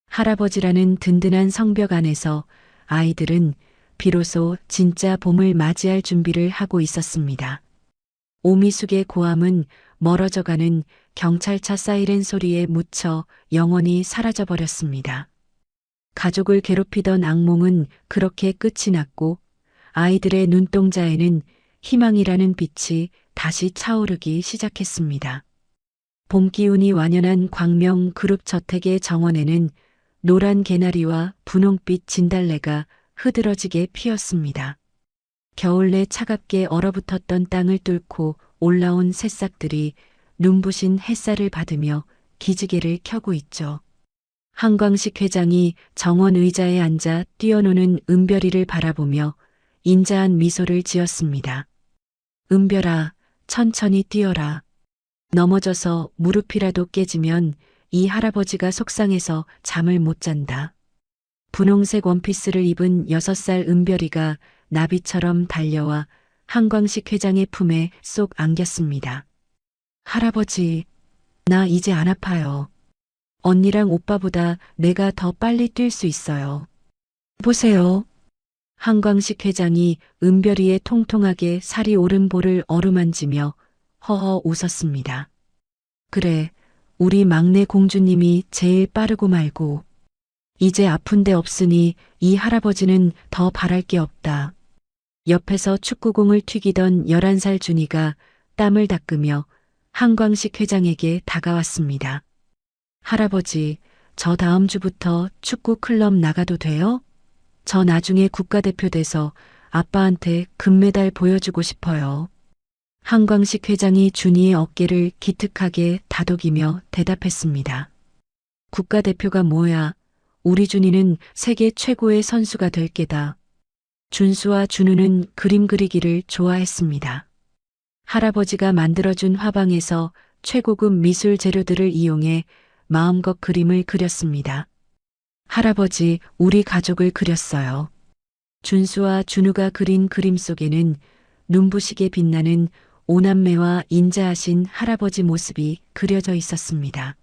할아버지라는 든든한 성벽 안에서 아이들은 비로소 진짜 봄을 맞이할 준비를 하고 있었습니다. 오미숙의 고함은 멀어져가는 경찰차 사이렌 소리에 묻혀 영원히 사라져버렸습니다. 가족을 괴롭히던 악몽은 그렇게 끝이 났고 아이들의 눈동자에는 희망이라는 빛이 다시 차오르기 시작했습니다. 봄 기운이 완연한 광명 그룹 저택의 정원에는 노란 개나리와 분홍빛 진달래가 흐드러지게 피었습니다. 겨울 내 차갑게 얼어붙었던 땅을 뚫고 올라온 새싹들이 눈부신 햇살을 받으며 기지개를 켜고 있죠. 한광식 회장이 정원 의자에 앉아 뛰어노는 은별이를 바라보며 인자한 미소를 지었습니다. 은별아, 천천히 뛰어라. 넘어져서 무릎이라도 깨지면 이 할아버지가 속상해서 잠을 못 잔다. 분홍색 원피스를 입은 6살 은별이가 나비처럼 달려와 한광식 회장의 품에 쏙 안겼습니다. 할아버지, 나 이제 안 아파요. 언니랑 오빠보다 내가 더 빨리 뛸 수 있어요. 보세요. 한광식 회장이 은별이의 통통하게 살이 오른 볼을 어루만지며 허허 웃었습니다. 그래, 우리 막내 공주님이 제일 빠르고 말고. 이제 아픈 데 없으니 이 할아버지는 더 바랄 게 없다. 옆에서 축구공을 튀기던 11살 준이가 땀을 닦으며 한광식 회장에게 다가왔습니다. 할아버지, 저 다음 주부터 축구 클럽 나가도 돼요? 저 나중에 국가대표 돼서 아빠한테 금메달 보여주고 싶어요. 한광식 회장이 준이의 어깨를 기특하게 다독이며 대답했습니다. 국가대표가 뭐야? 우리 준이는 세계 최고의 선수가 될 게다. 준수와 준우는 그림 그리기를 좋아했습니다. 할아버지가 만들어준 화방에서 최고급 미술 재료들을 이용해 마음껏 그림을 그렸습니다. 할아버지, 우리 가족을 그렸어요. 준수와 준우가 그린 그림 속에는 눈부시게 빛나는 오남매와 인자하신 할아버지 모습이 그려져 있었습니다.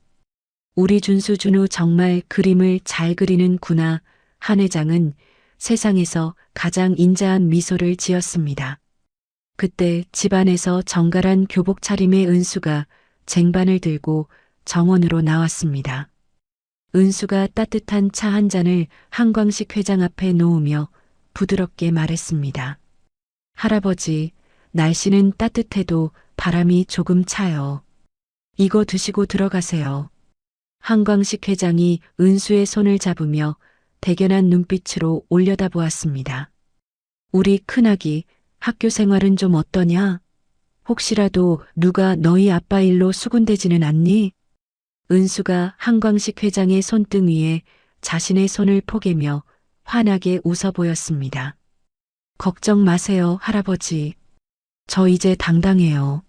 우리 준수 준우 정말 그림을 잘 그리는구나. 한 회장은 세상에서 가장 인자한 미소를 지었습니다. 그때 집안에서 정갈한 교복 차림의 은수가 쟁반을 들고 정원으로 나왔습니다. 은수가 따뜻한 차 한 잔을 한광식 회장 앞에 놓으며 부드럽게 말했습니다. 할아버지, 날씨는 따뜻해도 바람이 조금 차요. 이거 드시고 들어가세요. 한광식 회장이 은수의 손을 잡으며 대견한 눈빛으로 올려다보았습니다. 우리 큰아기, 학교 생활은 좀 어떠냐? 혹시라도 누가 너희 아빠 일로 수군대지는 않니? 은수가 한광식 회장의 손등 위에 자신의 손을 포개며 환하게 웃어 보였습니다. 걱정 마세요, 할아버지. 저 이제 당당해요.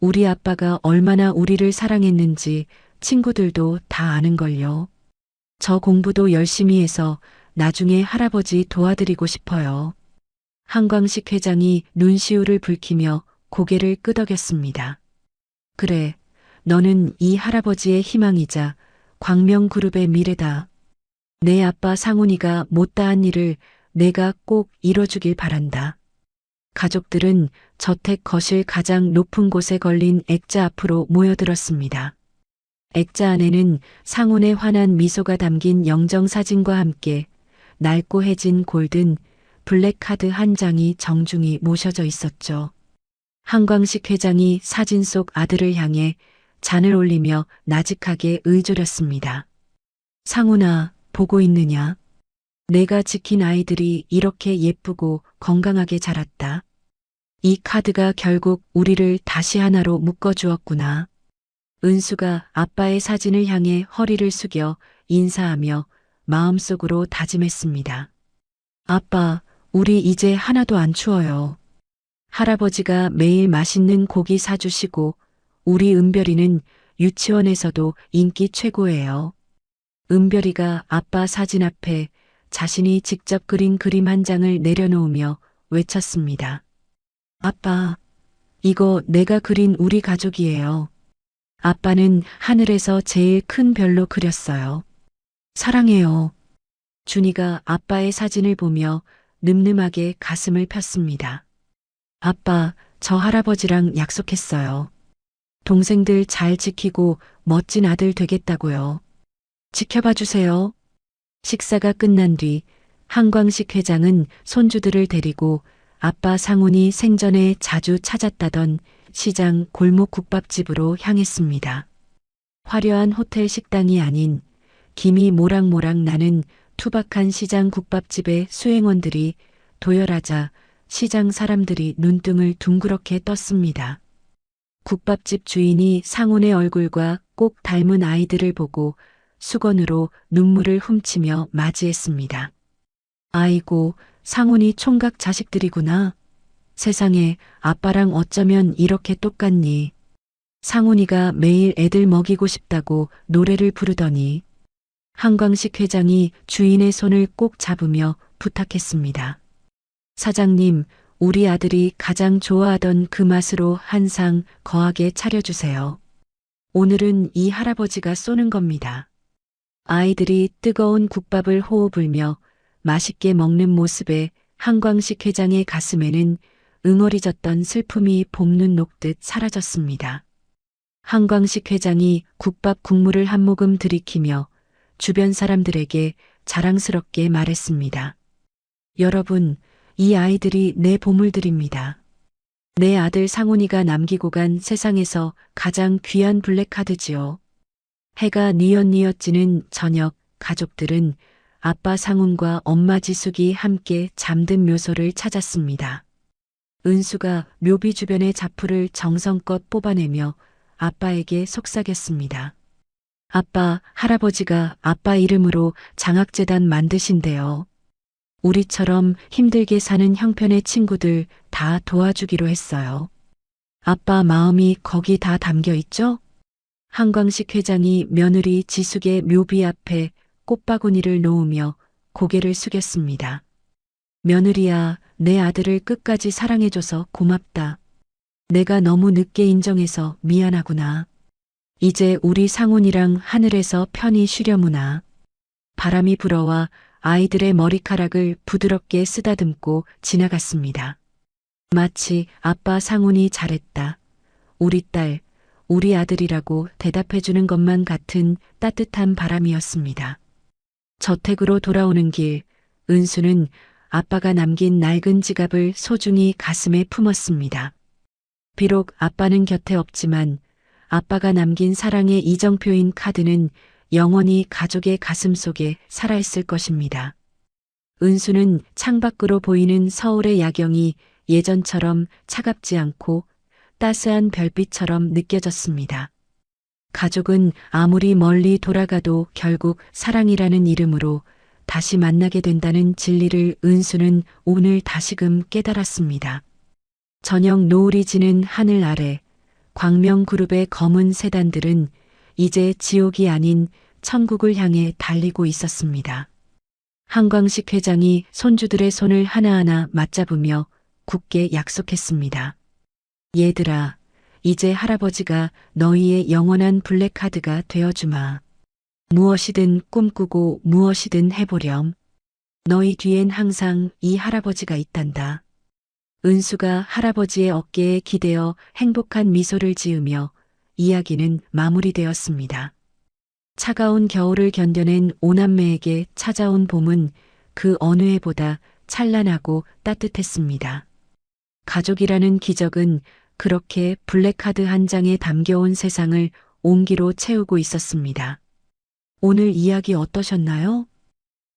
우리 아빠가 얼마나 우리를 사랑했는지 친구들도 다 아는걸요. 저 공부도 열심히 해서 나중에 할아버지 도와드리고 싶어요. 한광식 회장이 눈시울을 붉히며 고개를 끄덕였습니다. 그래, 너는 이 할아버지의 희망이자 광명그룹의 미래다. 내 아빠 상훈이가 못다한 일을 내가 꼭 이뤄주길 바란다. 가족들은 저택 거실 가장 높은 곳에 걸린 액자 앞으로 모여들었습니다. 액자 안에는 상훈의 환한 미소가 담긴 영정사진과 함께 낡고 해진 골든 블랙카드 한 장이 정중히 모셔져 있었죠. 한광식 회장이 사진 속 아들을 향해 잔을 올리며 나직하게 의존했습니다. 상훈아, 보고 있느냐? 내가 지킨 아이들이 이렇게 예쁘고 건강하게 자랐다. 이 카드가 결국 우리를 다시 하나로 묶어주었구나. 은수가 아빠의 사진을 향해 허리를 숙여 인사하며 마음속으로 다짐했습니다. 아빠, 우리 이제 하나도 안 추워요. 할아버지가 매일 맛있는 고기 사주시고 우리 은별이는 유치원에서도 인기 최고예요. 은별이가 아빠 사진 앞에 자신이 직접 그린 그림 한 장을 내려놓으며 외쳤습니다. 아빠, 이거 내가 그린 우리 가족이에요. 아빠는 하늘에서 제일 큰 별로 그렸어요. 사랑해요. 준이가 아빠의 사진을 보며 늠름하게 가슴을 폈습니다. 아빠, 저 할아버지랑 약속했어요. 동생들 잘 지키고 멋진 아들 되겠다고요. 지켜봐 주세요. 식사가 끝난 뒤 한광식 회장은 손주들을 데리고 아빠 상훈이 생전에 자주 찾았다던 시장 골목 국밥집으로 향했습니다. 화려한 호텔 식당이 아닌 김이 모락모락 나는 투박한 시장 국밥집의 수행원들이 도열하자 시장 사람들이 눈등을 둥그렇게 떴습니다. 국밥집 주인이 상훈의 얼굴과 꼭 닮은 아이들을 보고 수건으로 눈물을 훔치며 맞이했습니다. 아이고, 상훈이 총각 자식들이구나. 세상에, 아빠랑 어쩌면 이렇게 똑같니. 상훈이가 매일 애들 먹이고 싶다고 노래를 부르더니. 한광식 회장이 주인의 손을 꼭 잡으며 부탁했습니다. 사장님, 우리 아들이 가장 좋아하던 그 맛으로 한 상 거하게 차려주세요. 오늘은 이 할아버지가 쏘는 겁니다. 아이들이 뜨거운 국밥을 호호 불며 맛있게 먹는 모습에 한광식 회장의 가슴에는 응어리졌던 슬픔이 봄눈 녹듯 사라졌습니다. 한광식 회장이 국밥 국물을 한 모금 들이키며 주변 사람들에게 자랑스럽게 말했습니다. 여러분, 이 아이들이 내 보물들입니다. 내 아들 상훈이가 남기고 간 세상에서 가장 귀한 블랙카드지요. 해가 뉘엿뉘엿 지는 저녁, 가족들은 아빠 상훈과 엄마 지숙이 함께 잠든 묘소를 찾았습니다. 은수가 묘비 주변의 자풀을 정성껏 뽑아내며 아빠에게 속삭였습니다. 아빠, 할아버지가 아빠 이름으로 장학재단 만드신대요. 우리처럼 힘들게 사는 형편의 친구들 다 도와주기로 했어요. 아빠 마음이 거기 다 담겨 있죠? 한광식 회장이 며느리 지숙의 묘비 앞에 꽃바구니를 놓으며 고개를 숙였습니다. 며느리야, 내 아들을 끝까지 사랑해줘서 고맙다. 내가 너무 늦게 인정해서 미안하구나. 이제 우리 상훈이랑 하늘에서 편히 쉬려무나. 바람이 불어와 아이들의 머리카락을 부드럽게 쓰다듬고 지나갔습니다. 마치 아빠 상훈이 잘했다. 우리 딸, 우리 아들이라고 대답해주는 것만 같은 따뜻한 바람이었습니다. 저택으로 돌아오는 길, 은수는 아빠가 남긴 낡은 지갑을 소중히 가슴에 품었습니다. 비록 아빠는 곁에 없지만 아빠가 남긴 사랑의 이정표인 카드는 영원히 가족의 가슴 속에 살아있을 것입니다. 은수는 창밖으로 보이는 서울의 야경이 예전처럼 차갑지 않고 따스한 별빛처럼 느껴졌습니다. 가족은 아무리 멀리 돌아가도 결국 사랑이라는 이름으로 다시 만나게 된다는 진리를 은수는 오늘 다시금 깨달았습니다. 저녁 노을이 지는 하늘 아래 광명그룹의 검은 세단들은 이제 지옥이 아닌 천국을 향해 달리고 있었습니다. 한광식 회장이 손주들의 손을 하나하나 맞잡으며 굳게 약속했습니다. 얘들아, 이제 할아버지가 너희의 영원한 블랙카드가 되어주마. 무엇이든 꿈꾸고 무엇이든 해보렴. 너희 뒤엔 항상 이 할아버지가 있단다. 은수가 할아버지의 어깨에 기대어 행복한 미소를 지으며 이야기는 마무리되었습니다. 차가운 겨울을 견뎌낸 오남매에게 찾아온 봄은 그 어느 해보다 찬란하고 따뜻했습니다. 가족이라는 기적은 그렇게 블랙카드 한 장에 담겨온 세상을 온기로 채우고 있었습니다. 오늘 이야기 어떠셨나요?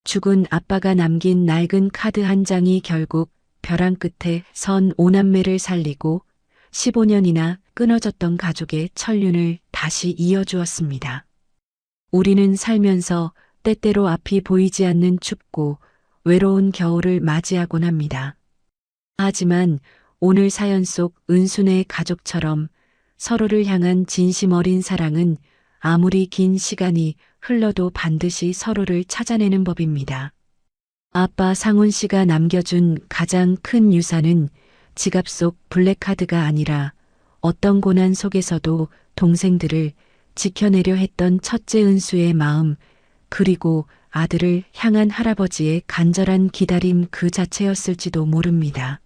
죽은 아빠가 남긴 낡은 카드 한 장이 결국 벼랑 끝에 선 오남매를 살리고 15년이나 끊어졌던 가족의 천륜을 다시 이어주었습니다. 우리는 살면서 때때로 앞이 보이지 않는 춥고 외로운 겨울을 맞이하곤 합니다. 하지만 오늘 사연 속 은순의 가족처럼 서로를 향한 진심 어린 사랑은 아무리 긴 시간이 흘러도 반드시 서로를 찾아내는 법입니다. 아빠 상훈 씨가 남겨준 가장 큰 유산은 지갑 속 블랙카드가 아니라 어떤 고난 속에서도 동생들을 지켜내려 했던 첫째 은수의 마음, 그리고 아들을 향한 할아버지의 간절한 기다림 그 자체였을지도 모릅니다.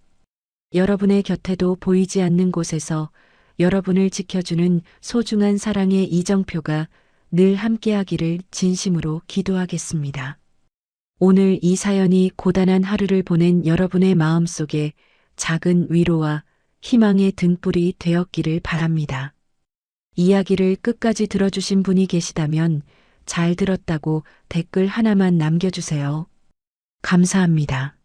여러분의 곁에도 보이지 않는 곳에서 여러분을 지켜주는 소중한 사랑의 이정표가 늘 함께하기를 진심으로 기도하겠습니다. 오늘 이 사연이 고단한 하루를 보낸 여러분의 마음속에 작은 위로와 희망의 등불이 되었기를 바랍니다. 이야기를 끝까지 들어주신 분이 계시다면 잘 들었다고 댓글 하나만 남겨주세요. 감사합니다.